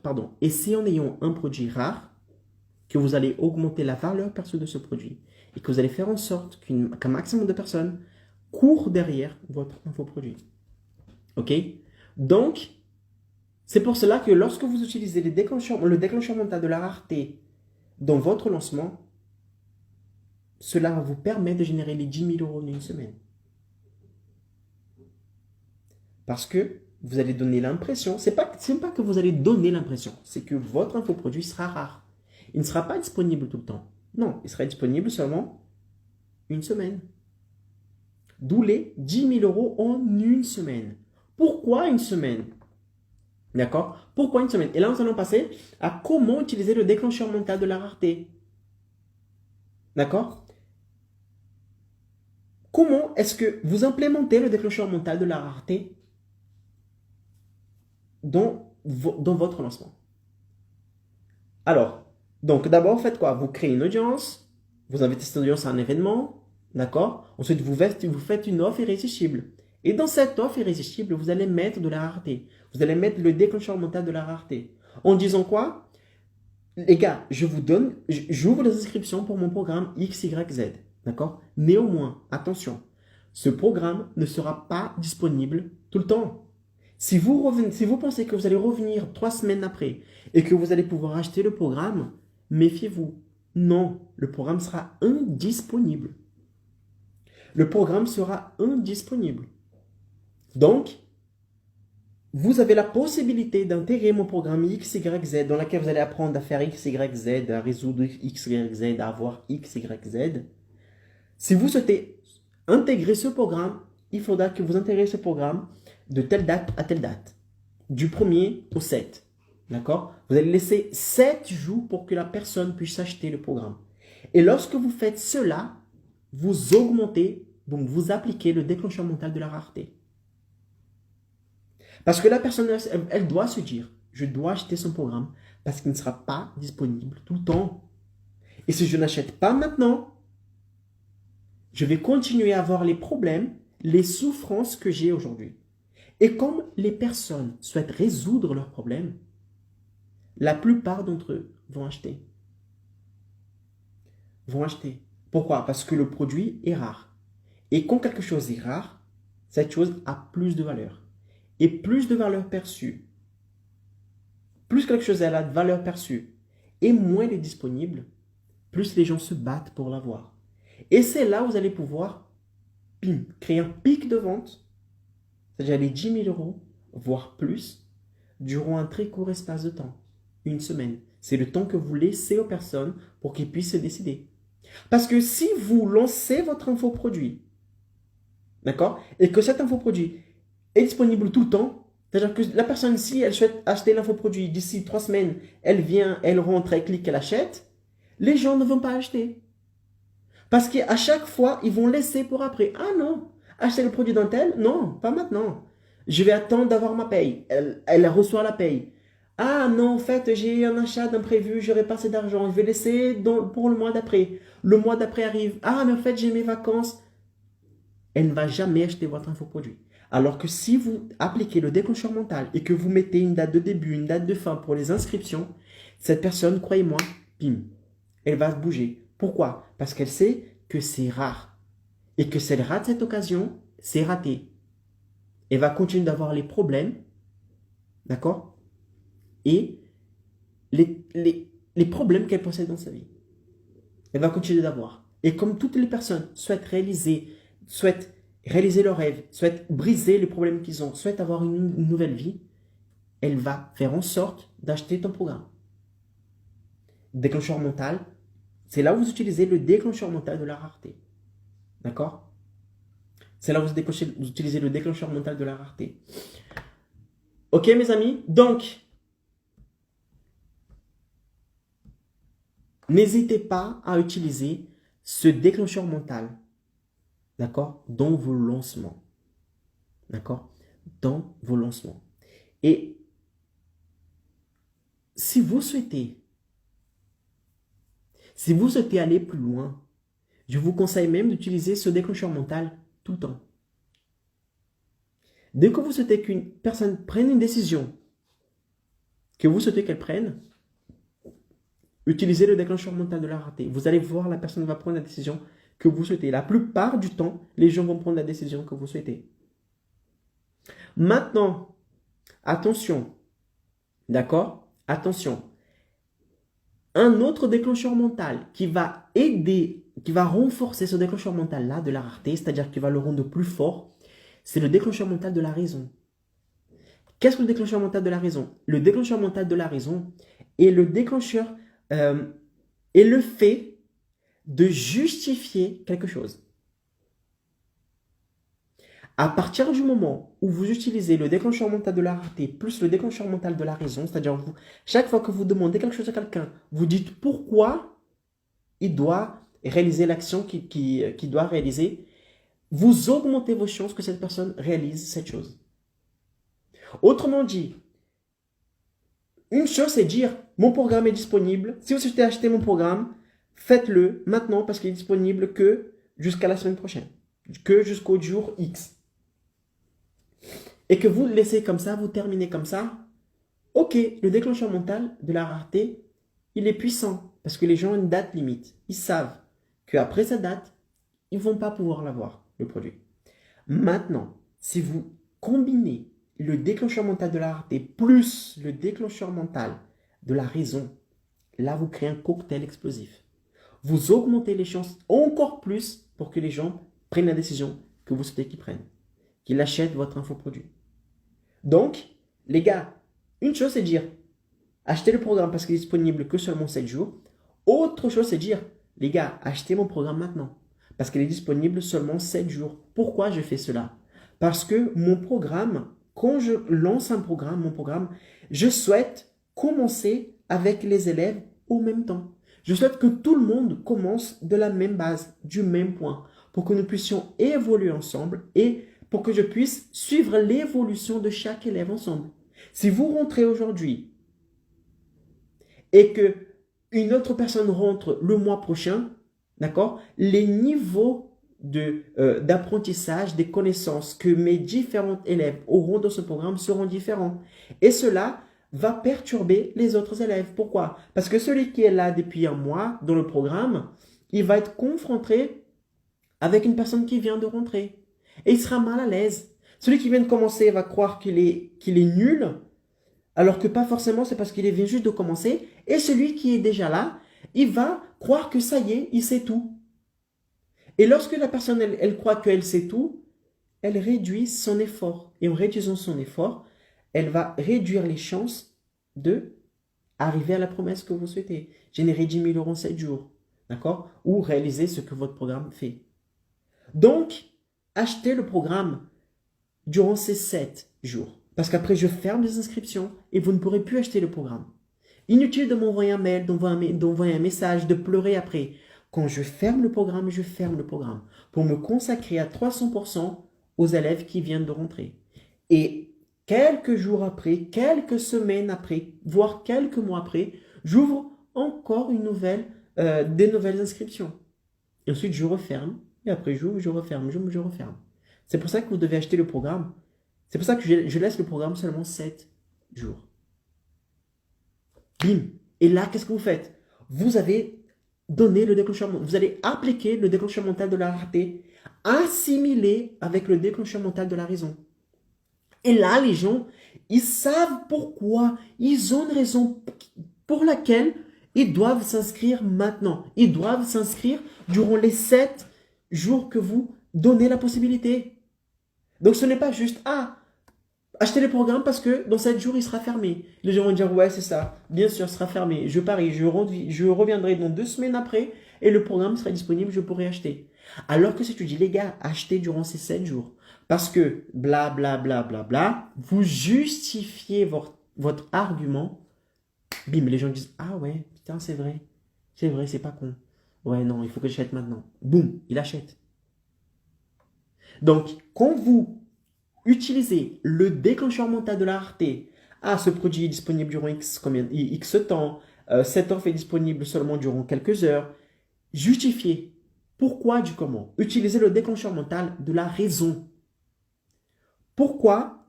Pardon. Et c'est en ayant un produit rare que vous allez augmenter la valeur perçue de ce produit et que vous allez faire en sorte qu'un maximum de personnes courent derrière votre infoproduit. Ok? Donc, c'est pour cela que lorsque vous utilisez le déclencheur mental de la rareté dans votre lancement, cela va vous permettre de générer les 10 000 € en une semaine. Parce que vous allez donner l'impression, c'est pas que vous allez donner l'impression, c'est que votre infoproduit sera rare. Il ne sera pas disponible tout le temps. Non, il sera disponible seulement une semaine. D'où les 10 000 € en une semaine. Pourquoi une semaine? D'accord? Pourquoi une semaine? Et là, nous allons passer à comment utiliser le déclencheur mental de la rareté. D'accord? Comment est-ce que vous implémentez le déclencheur mental de la rareté dans votre lancement? Alors, donc d'abord, faites quoi? Vous créez une audience, vous invitez cette audience à un événement, d'accord? Ensuite, vous faites une offre irrésistible. Et dans cette offre irrésistible, vous allez mettre de la rareté. Vous allez mettre le déclencheur mental de la rareté. En disant quoi? Les gars, j'ouvre les inscriptions pour mon programme XYZ. D'accord? Néanmoins, attention, ce programme ne sera pas disponible tout le temps. Si vous pensez que vous allez revenir 3 semaines après et que vous allez pouvoir acheter le programme, méfiez-vous. Non, le programme sera indisponible. Le programme sera indisponible. Donc, vous avez la possibilité d'intégrer mon programme XYZ dans lequel vous allez apprendre à faire XYZ, à résoudre XYZ, à avoir XYZ. Si vous souhaitez intégrer ce programme, il faudra que vous intégrez ce programme de telle date à telle date, du 1er au 7. D'accord? Vous allez laisser 7 jours pour que la personne puisse acheter le programme. Et lorsque vous faites cela, vous augmentez, donc vous appliquez le déclencheur mental de la rareté. Parce que la personne, elle doit se dire, je dois acheter son programme parce qu'il ne sera pas disponible tout le temps. Et si je n'achète pas maintenant, je vais continuer à avoir les problèmes, les souffrances que j'ai aujourd'hui. Et comme les personnes souhaitent résoudre leurs problèmes, la plupart d'entre eux vont acheter. Vont acheter. Pourquoi? Parce que le produit est rare. Et quand quelque chose est rare, cette chose a plus de valeur. Et plus de valeur perçue, plus quelque chose a de valeur perçue, et moins elle est disponible, plus les gens se battent pour l'avoir. Et c'est là où vous allez pouvoir créer un pic de vente, c'est-à-dire les 10 000 euros, voire plus, durant un très court espace de temps, une semaine. C'est le temps que vous laissez aux personnes pour qu'ils puissent se décider. Parce que si vous lancez votre infoproduit, d'accord, et que cet infoproduit est disponible tout le temps, c'est-à-dire que la personne, si elle souhaite acheter l'infoproduit d'ici 3 semaines, elle vient, elle rentre, elle clique, elle achète, les gens ne vont pas acheter. Parce qu'à chaque fois, ils vont laisser pour après. Ah non, acheter le produit d'un tel? Non, pas maintenant. Je vais attendre d'avoir ma paye. Elle reçoit la paye. Ah non, en fait, j'ai un achat d'imprévu, j'aurai pas assez d'argent. Je vais laisser pour le mois d'après. Le mois d'après arrive. Ah, mais en fait, j'ai mes vacances. Elle ne va jamais acheter votre infoproduit. Alors que si vous appliquez le déclencheur mental et que vous mettez une date de début, une date de fin pour les inscriptions, cette personne, croyez-moi, bim, elle va se bouger. Pourquoi? Parce qu'elle sait que c'est rare. Et que si elle rate cette occasion, c'est raté. Elle va continuer d'avoir les problèmes, d'accord? Et les problèmes qu'elle possède dans sa vie. Elle va continuer d'avoir. Et comme toutes les personnes souhaitent réaliser leurs rêves, souhaitent briser les problèmes qu'ils ont, souhaitent avoir une nouvelle vie, elle va faire en sorte d'acheter ton programme. Déclencheur mental, c'est là où vous utilisez le déclencheur mental de la rareté. D'accord? C'est là où vous utilisez le déclencheur mental de la rareté. Ok, mes amis? Donc, n'hésitez pas à utiliser ce déclencheur mental, d'accord, dans vos lancements. D'accord? Dans vos lancements. Et si vous souhaitez aller plus loin, je vous conseille même d'utiliser ce déclencheur mental tout le temps. Dès que vous souhaitez qu'une personne prenne une décision, que vous souhaitez qu'elle prenne, utilisez le déclencheur mental de la rareté. Vous allez voir, la personne va prendre la décision que vous souhaitez. La plupart du temps, les gens vont prendre la décision que vous souhaitez. Maintenant, attention, d'accord? Attention. Un autre déclencheur mental qui va aider, qui va renforcer ce déclencheur mental-là de la rareté, c'est-à-dire qui va le rendre plus fort, c'est le déclencheur mental de la raison. Qu'est-ce que le déclencheur mental de la raison? Le déclencheur mental de la raison est le déclencheur, est le fait de justifier quelque chose. À partir du moment où vous utilisez le déclencheur mental de la rareté plus le déclencheur mental de la raison, c'est-à-dire chaque fois que vous demandez quelque chose à quelqu'un, vous dites pourquoi il doit réaliser l'action qu'il doit réaliser, vous augmentez vos chances que cette personne réalise cette chose. Autrement dit, une chose c'est dire mon programme est disponible. Si vous souhaitez acheter mon programme, faites-le maintenant parce qu'il est disponible que jusqu'à la semaine prochaine, que jusqu'au jour X. Et que vous le laissez comme ça, vous terminez comme ça, ok, le déclencheur mental de la rareté, il est puissant parce que les gens ont une date limite. Ils savent qu'après cette date, ils ne vont pas pouvoir l'avoir, le produit. Maintenant, si vous combinez le déclencheur mental de la rareté plus le déclencheur mental de la raison, là, vous créez un cocktail explosif. Vous augmentez les chances encore plus pour que les gens prennent la décision que vous souhaitez qu'ils prennent, qu'ils achètent votre infoproduit. Donc, les gars, une chose c'est dire achetez le programme parce qu'il est disponible que seulement 7 jours. Autre chose c'est dire les gars, achetez mon programme maintenant parce qu'il est disponible seulement 7 jours. Pourquoi je fais cela? Parce que mon programme, quand je lance mon programme, je souhaite commencer avec les élèves au même temps. Je souhaite que tout le monde commence de la même base, du même point, pour que nous puissions évoluer ensemble et pour que je puisse suivre l'évolution de chaque élève ensemble. Si vous rentrez aujourd'hui et que une autre personne rentre le mois prochain, d'accord, les niveaux d'apprentissage, des connaissances que mes différents élèves auront dans ce programme seront différents. Et cela va perturber les autres élèves. Pourquoi? Parce que celui qui est là depuis un mois dans le programme, il va être confronté avec une personne qui vient de rentrer. Et il sera mal à l'aise. Celui qui vient de commencer va croire qu'il est nul, alors que pas forcément, c'est parce qu'il vient juste de commencer. Et celui qui est déjà là, il va croire que ça y est, il sait tout. Et lorsque la personne, elle croit qu'elle sait tout, elle réduit son effort. Et en réduisant son effort, elle va réduire les chances de arriver à la promesse que vous souhaitez. Générer 10 000 euros en 7 jours. D'accord? Ou réaliser ce que votre programme fait. Donc, achetez le programme durant ces 7 jours. Parce qu'après, je ferme les inscriptions et vous ne pourrez plus acheter le programme. Inutile de m'envoyer un mail, d'envoyer un message, de pleurer après. Quand je ferme le programme, je ferme le programme pour me consacrer à 300% aux élèves qui viennent de rentrer. Et quelques jours après, quelques semaines après, voire quelques mois après, j'ouvre encore des nouvelles inscriptions. Et ensuite, je referme. Et après, j'ouvre, je referme, je referme. C'est pour ça que vous devez acheter le programme. C'est pour ça que je laisse le programme seulement 7 jours. Bim. Et là, qu'est-ce que vous faites? Vous avez donné le déclencheur, vous allez appliquer le déclencheur mental de la rareté, assimilé avec le déclencheur mental de la raison. Et là, les gens, ils savent pourquoi, ils ont une raison pour laquelle ils doivent s'inscrire maintenant. Ils doivent s'inscrire durant les 7 jours que vous donnez la possibilité. Donc, ce n'est pas juste, achetez le programme parce que dans 7 jours, il sera fermé. Les gens vont dire, ouais, c'est ça. Bien sûr, il sera fermé. Je parie, je reviendrai dans 2 semaines après et le programme sera disponible, je pourrai acheter. Alors que si tu dis, les gars, achetez durant ces 7 jours. Parce que, bla, bla, bla, bla, bla, vous justifiez votre argument. Bim, les gens disent, ah ouais, putain, c'est vrai. C'est vrai, c'est pas con. Ouais, non, il faut que j'achète maintenant. Boum, il achète. Donc, quand vous utilisez le déclencheur mental de la rareté, ce produit est disponible durant X temps, cette offre est disponible seulement durant quelques heures, justifiez pourquoi du comment. Utilisez le déclencheur mental de la raison. Pourquoi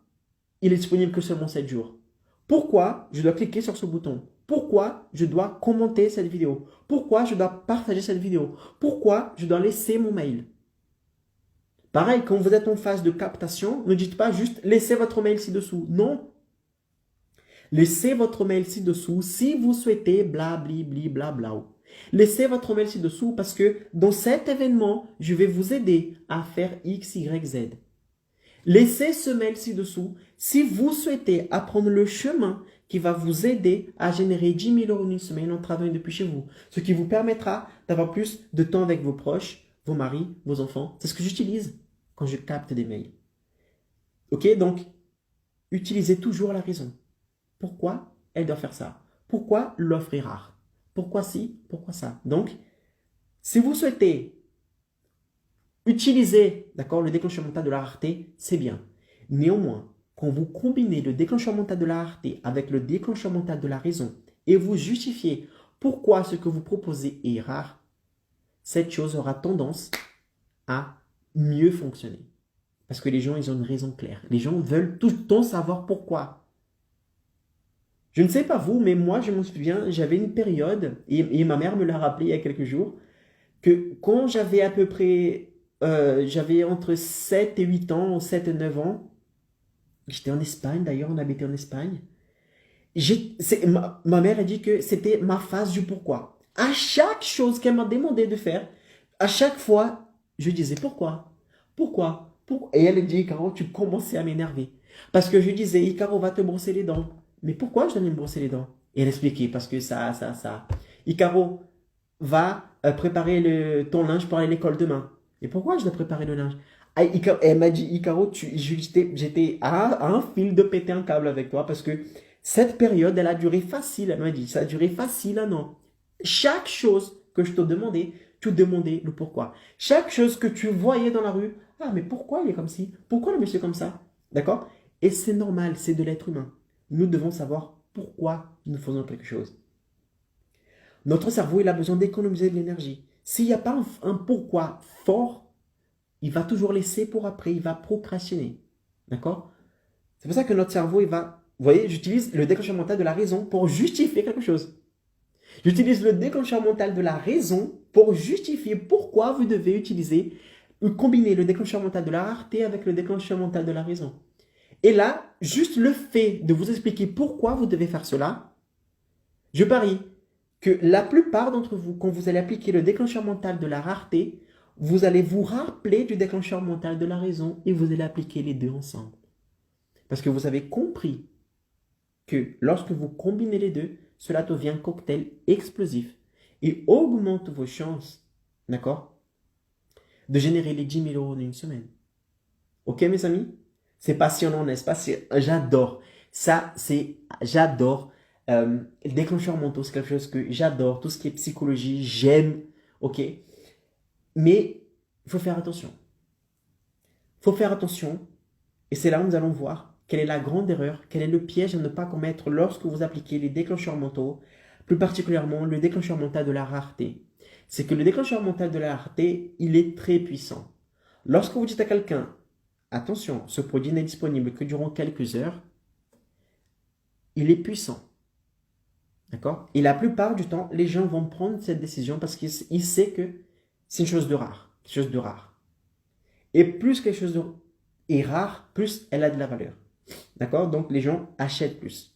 il est disponible que seulement 7 jours? Pourquoi je dois cliquer sur ce bouton? Pourquoi je dois commenter cette vidéo? Pourquoi je dois partager cette vidéo? Pourquoi je dois laisser mon mail? Pareil, quand vous êtes en phase de captation, ne dites pas juste laissez votre mail ci-dessous. Non. Laissez votre mail ci-dessous si vous souhaitez blabli, blabla. Laissez votre mail ci-dessous parce que dans cet événement, je vais vous aider à faire X, Y, Z. Laissez ce mail ci-dessous si vous souhaitez apprendre le chemin qui va vous aider à générer 10 000 euros en une semaine en travaillant depuis chez vous. Ce qui vous permettra d'avoir plus de temps avec vos proches, vos maris, vos enfants. C'est ce que j'utilise quand je capte des mails. Ok, donc, utilisez toujours la raison. Pourquoi elle doit faire ça? Pourquoi l'offre est rare? Pourquoi ci? Pourquoi ça? Donc, si vous souhaitez utiliser, d'accord, le déclencheur mental de la rareté, c'est bien. Néanmoins, quand vous combinez le déclencheur mental de la rareté avec le déclencheur mental de la raison et vous justifiez pourquoi ce que vous proposez est rare, cette chose aura tendance à mieux fonctionner. Parce que les gens, ils ont une raison claire. Les gens veulent tout le temps savoir pourquoi. Je ne sais pas vous, mais moi, je me souviens, j'avais une période, et ma mère me l'a rappelé il y a quelques jours, que quand j'avais à peu près, j'avais entre 7 et 8 ans, 7 et 9 ans, j'étais en Espagne d'ailleurs, on habitait en Espagne, ma mère a dit que c'était ma phase du pourquoi. À chaque chose qu'elle m'a demandé de faire, à chaque fois, je disais pourquoi? Pourquoi? Et elle dit, Icaro, tu commençais à m'énerver. Parce que je disais, Icaro va te brosser les dents. Mais pourquoi je dois me brosser les dents? Et elle expliquait, parce que ça. Icaro va préparer ton linge pour aller à l'école demain. Et pourquoi je dois préparer le linge? Elle m'a dit, Icaro, j'étais à un fil de péter un câble avec toi parce que cette période, elle a duré facile. Elle m'a dit, ça a duré facile un an. Chaque chose que je te demandais, tu demandais le pourquoi. Chaque chose que tu voyais dans la rue, mais pourquoi il est comme ci? Pourquoi le monsieur est comme ça? D'accord? Et c'est normal, c'est de l'être humain. Nous devons savoir pourquoi nous faisons quelque chose. Notre cerveau, il a besoin d'économiser de l'énergie. S'il n'y a pas un pourquoi fort, il va toujours laisser pour après, il va procrastiner. D'accord? C'est pour ça que notre cerveau, il va Vous voyez, j'utilise le déclencheur mental de la raison pour justifier quelque chose. J'utilise le déclencheur mental de la raison pour justifier pourquoi vous devez utiliser ou combiner le déclencheur mental de la rareté avec le déclencheur mental de la raison. Et là, juste le fait de vous expliquer pourquoi vous devez faire cela, je parie que la plupart d'entre vous, quand vous allez appliquer le déclencheur mental de la rareté, vous allez vous rappeler du déclencheur mental de la raison et vous allez appliquer les deux ensemble. Parce que vous avez compris que lorsque vous combinez les deux, cela devient un cocktail explosif et augmente vos chances, d'accord, de générer les 10 000 € en une semaine. Ok, mes amis? C'est passionnant, n'est-ce pas? J'adore. J'adore. Les déclencheurs mentaux, c'est quelque chose que j'adore. Tout ce qui est psychologie, j'aime. Ok? Mais il faut faire attention. Il faut faire attention. Et c'est là où nous allons voir quelle est la grande erreur, quel est le piège à ne pas commettre lorsque vous appliquez les déclencheurs mentaux, plus particulièrement le déclencheur mental de la rareté. C'est que le déclencheur mental de la rareté, il est très puissant. Lorsque vous dites à quelqu'un, attention, ce produit n'est disponible que durant quelques heures, il est puissant. D'accord? Et la plupart du temps, les gens vont prendre cette décision parce qu'ils savent que c'est une chose de rare. Quelque chose de rare. Et plus quelque chose est rare, plus elle a de la valeur. D'accord? Donc les gens achètent plus.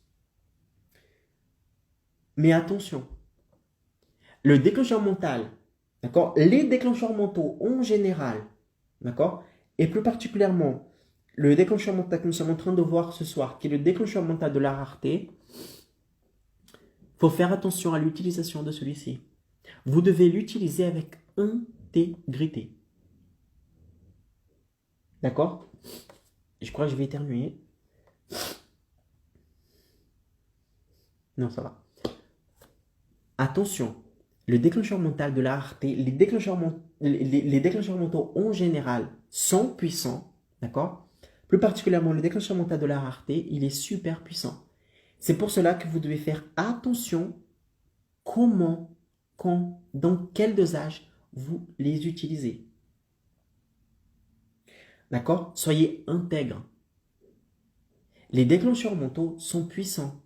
Mais attention, le déclencheur mental, d'accord? Les déclencheurs mentaux en général, d'accord? Et plus particulièrement, le déclencheur mental que nous sommes en train de voir ce soir, qui est le déclencheur mental de la rareté, il faut faire attention à l'utilisation de celui-ci. Vous devez l'utiliser avec intégrité. D'accord? Je crois que je vais éternuer. Non, ça va. Attention, le déclencheur mental de la rareté, les déclencheurs mentaux en général sont puissants, d'accord? Plus particulièrement le déclencheur mental de la rareté, il est super puissant. C'est pour cela que vous devez faire attention comment, quand, dans quel dosage vous les utilisez. D'accord? Soyez intègres. Les déclencheurs mentaux sont puissants.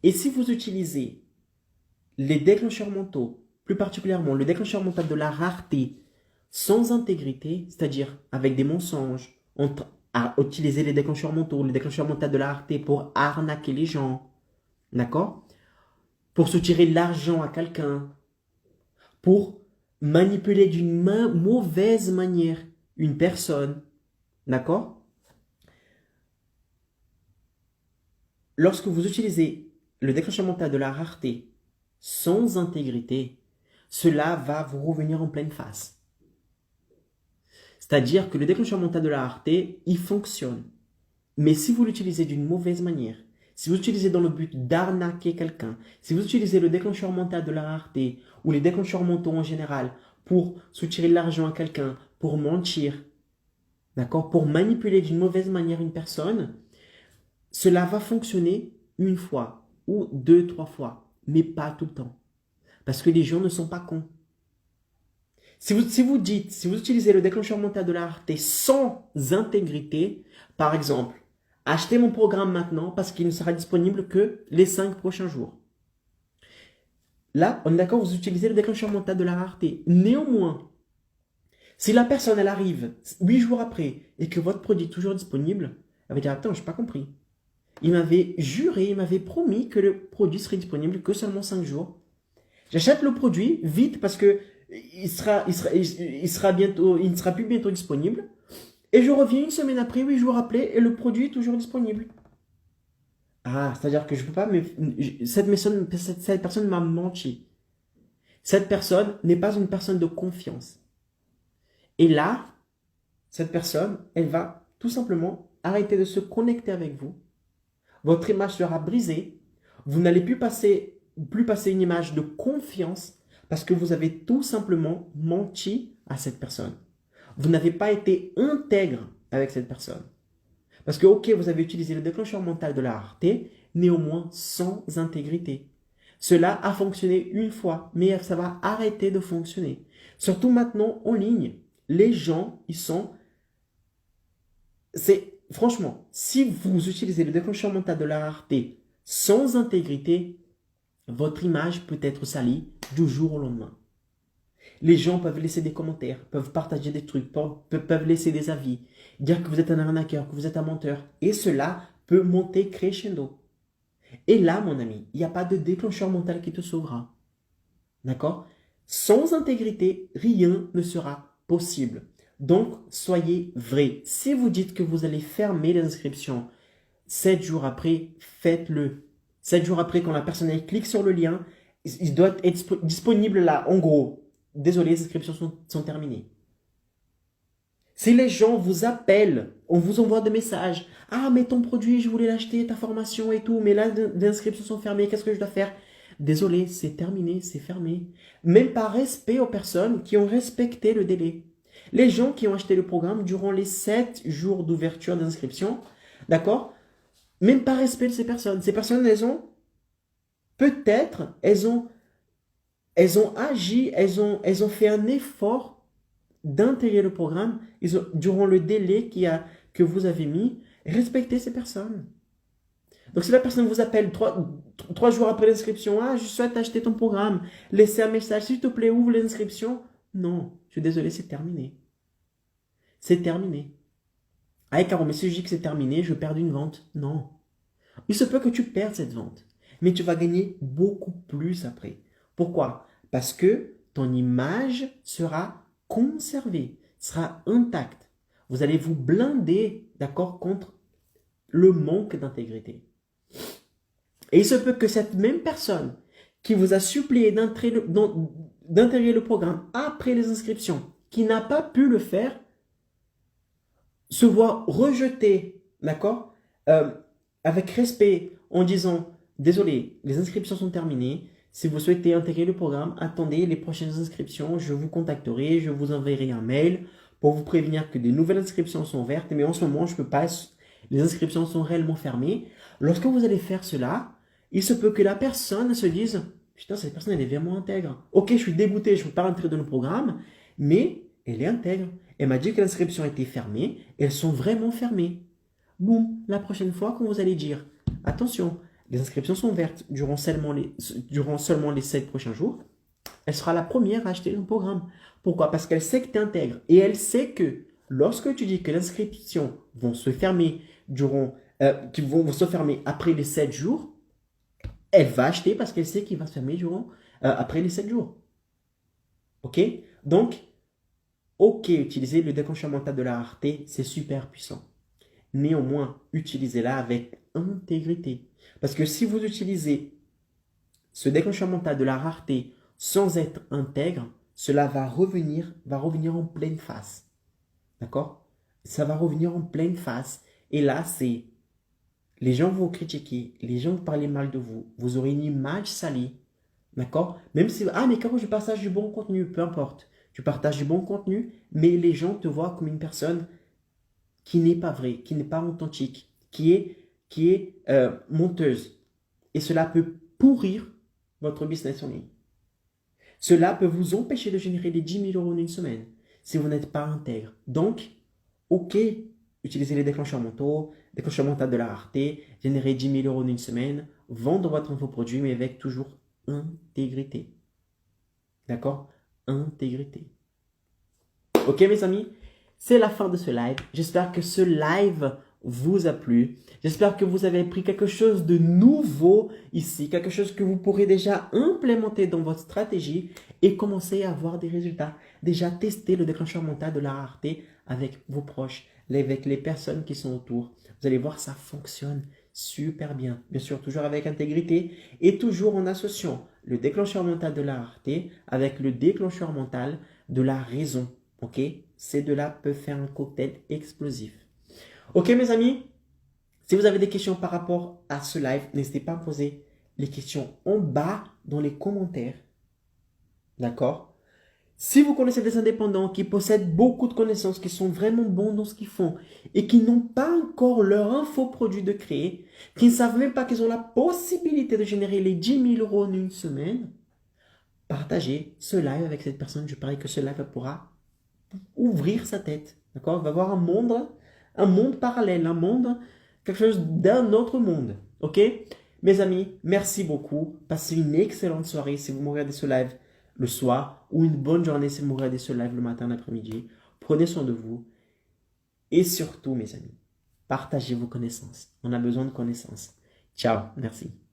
Et si vous utilisez les déclencheurs mentaux, plus particulièrement le déclencheur mental de la rareté, sans intégrité, c'est-à-dire avec des mensonges, à utiliser les déclencheurs mentaux, les déclencheurs mentaux de la rareté pour arnaquer les gens, d'accord? Pour soutirer de l'argent à quelqu'un, pour manipuler d'une mauvaise manière une personne, d'accord? Lorsque vous utilisez le déclencheur mental de la rareté sans intégrité, cela va vous revenir en pleine face. C'est-à-dire que le déclencheur mental de la rareté, il fonctionne. Mais si vous l'utilisez d'une mauvaise manière, si vous l'utilisez dans le but d'arnaquer quelqu'un, si vous utilisez le déclencheur mental de la rareté ou les déclencheurs mentaux en général pour soutirer de l'argent à quelqu'un, pour mentir, d'accord, pour manipuler d'une mauvaise manière une personne, cela va fonctionner une fois ou deux, trois fois, mais pas tout le temps. Parce que les gens ne sont pas cons. Si vous utilisez le déclencheur mental de la rareté sans intégrité, par exemple, achetez mon programme maintenant parce qu'il ne sera disponible que les 5 prochains jours. Là, on est d'accord, vous utilisez le déclencheur mental de la rareté. Néanmoins, si la personne, elle arrive 8 jours après et que votre produit est toujours disponible, elle va dire, attends, je n'ai pas compris. Il m'avait juré, il m'avait promis que le produit serait disponible que seulement 5 jours. J'achète le produit vite parce que il ne sera plus bientôt disponible. Et je reviens une semaine après, 8 jours après, et le produit est toujours disponible. Ah, c'est-à-dire que je peux pas, mais cette personne m'a menti. Cette personne n'est pas une personne de confiance. Et là, cette personne, elle va tout simplement arrêter de se connecter avec vous. Votre image sera brisée. Vous n'allez plus passer une image de confiance parce que vous avez tout simplement menti à cette personne. Vous n'avez pas été intègre avec cette personne. Parce que, ok, vous avez utilisé le déclencheur mental de la rareté, néanmoins sans intégrité. Cela a fonctionné une fois, mais ça va arrêter de fonctionner. Surtout maintenant en ligne. Les gens, franchement, si vous utilisez le déclencheur mental de la rareté sans intégrité, votre image peut être salie du jour au lendemain. Les gens peuvent laisser des commentaires, peuvent partager des trucs, peuvent laisser des avis, dire que vous êtes un arnaqueur, que vous êtes un menteur. Et cela peut monter crescendo. Et là, mon ami, il n'y a pas de déclencheur mental qui te sauvera. D'accord? Sans intégrité, rien ne sera possible. Donc, soyez vrai. Si vous dites que vous allez fermer les inscriptions 7 jours après, faites-le. 7 jours après, quand la personne clique sur le lien, il doit être disponible là. En gros, désolé, les inscriptions sont terminées. Si les gens vous appellent, on vous envoie des messages. Ah, mais ton produit, je voulais l'acheter, ta formation et tout, mais là, les inscriptions sont fermées, qu'est-ce que je dois faire? Désolé, c'est terminé, c'est fermé. Même par respect aux personnes qui ont respecté le délai. Les gens qui ont acheté le programme durant les 7 jours d'ouverture d'inscription, d'accord? Même par respect de ces personnes. Ces personnes, peut-être, elles ont agi, elles ont fait un effort d'intégrer le programme durant le délai que vous avez mis. Respectez ces personnes. Donc, si la personne vous appelle 3 jours après l'inscription, ah, je souhaite acheter ton programme, laissez un message, s'il te plaît, ouvre l'inscription. Non, je suis désolé, c'est terminé. C'est terminé. Ah, Caro, mais si je dis que c'est terminé, je perds une vente. Non. Il se peut que tu perdes cette vente, mais tu vas gagner beaucoup plus après. Pourquoi? Parce que ton image sera conservée, sera intacte. Vous allez vous blinder, d'accord, contre le manque d'intégrité. Et il se peut que cette même personne qui vous a supplié d'intégrer le programme après les inscriptions, qui n'a pas pu le faire, se voit rejeté, d'accord, avec respect en disant « Désolé, les inscriptions sont terminées. Si vous souhaitez intégrer le programme, attendez les prochaines inscriptions. Je vous contacterai, je vous enverrai un mail pour vous prévenir que des nouvelles inscriptions sont ouvertes. Mais en ce moment, je ne peux pas. Les inscriptions sont réellement fermées. » Lorsque vous allez faire cela, il se peut que la personne se dise « Putain, cette personne, elle est vraiment intègre. Ok, je suis dégoûté, je ne peux pas rentrer dans le programme, mais elle est intègre. Elle m'a dit que l'inscription était fermée. Elles sont vraiment fermées. » Boum, la prochaine fois, quand vous allez dire « Attention, les inscriptions sont ouvertes durant seulement les 7 prochains jours », elle sera la première à acheter le programme. Pourquoi? Parce qu'elle sait que tu intègres. Et elle sait que lorsque tu dis que les inscriptions vont se fermer qui vont se fermer après les 7 jours, elle va acheter parce qu'elle sait qu'il va se fermer après les 7 jours. Ok? Donc, ok, utiliser le déclencheur mental de la rareté, c'est super puissant. Néanmoins, utilisez-la avec intégrité. Parce que si vous utilisez ce déclencheur mental de la rareté sans être intègre, cela va revenir en pleine face. D'accord? Ça va revenir en pleine face. Et là, les gens vont critiquer, les gens vont parler mal de vous. Vous aurez une image salie. D'accord? Même si, ah, mais comment je partage du bon contenu, peu importe. Tu partages du bon contenu, mais les gens te voient comme une personne qui n'est pas vraie, qui n'est pas authentique, qui est menteuse. Et cela peut pourrir votre business en ligne. Cela peut vous empêcher de générer les 10 000 € en une semaine si vous n'êtes pas intègre. Donc, ok, utilisez les déclencheurs mentaux, déclencheur mental de la rareté, générer 10 000 € en une semaine, vendre votre infoproduit, mais avec toujours intégrité. D'accord? Intégrité. Ok, mes amis? C'est la fin de ce live. J'espère que ce live vous a plu. J'espère que vous avez pris quelque chose de nouveau ici, quelque chose que vous pourrez déjà implémenter dans votre stratégie et commencer à avoir des résultats. Déjà tester le déclencheur mental de la rareté avec vos proches, avec les personnes qui sont autour. Vous allez voir, ça fonctionne super bien. Bien sûr, toujours avec intégrité et toujours en associant le déclencheur mental de la rareté avec le déclencheur mental de la raison. Ok? Ces deux-là peuvent faire un cocktail explosif. Ok, mes amis? Si vous avez des questions par rapport à ce live, n'hésitez pas à poser les questions en bas dans les commentaires. D'accord? Si vous connaissez des indépendants qui possèdent beaucoup de connaissances, qui sont vraiment bons dans ce qu'ils font et qui n'ont pas encore leur infoproduit de créer, qui ne savent même pas qu'ils ont la possibilité de générer les 10 000 € en une semaine, partagez ce live avec cette personne. Je parie que ce live pourra ouvrir sa tête. D'accord? Il va voir un monde Un monde parallèle, un monde, quelque chose d'un autre monde. Ok? Mes amis, merci beaucoup. Passez une excellente soirée si vous me regardez ce live le soir ou une bonne journée si vous me regardez ce live le matin, l'après-midi. Prenez soin de vous. Et surtout, mes amis, partagez vos connaissances. On a besoin de connaissances. Ciao, merci.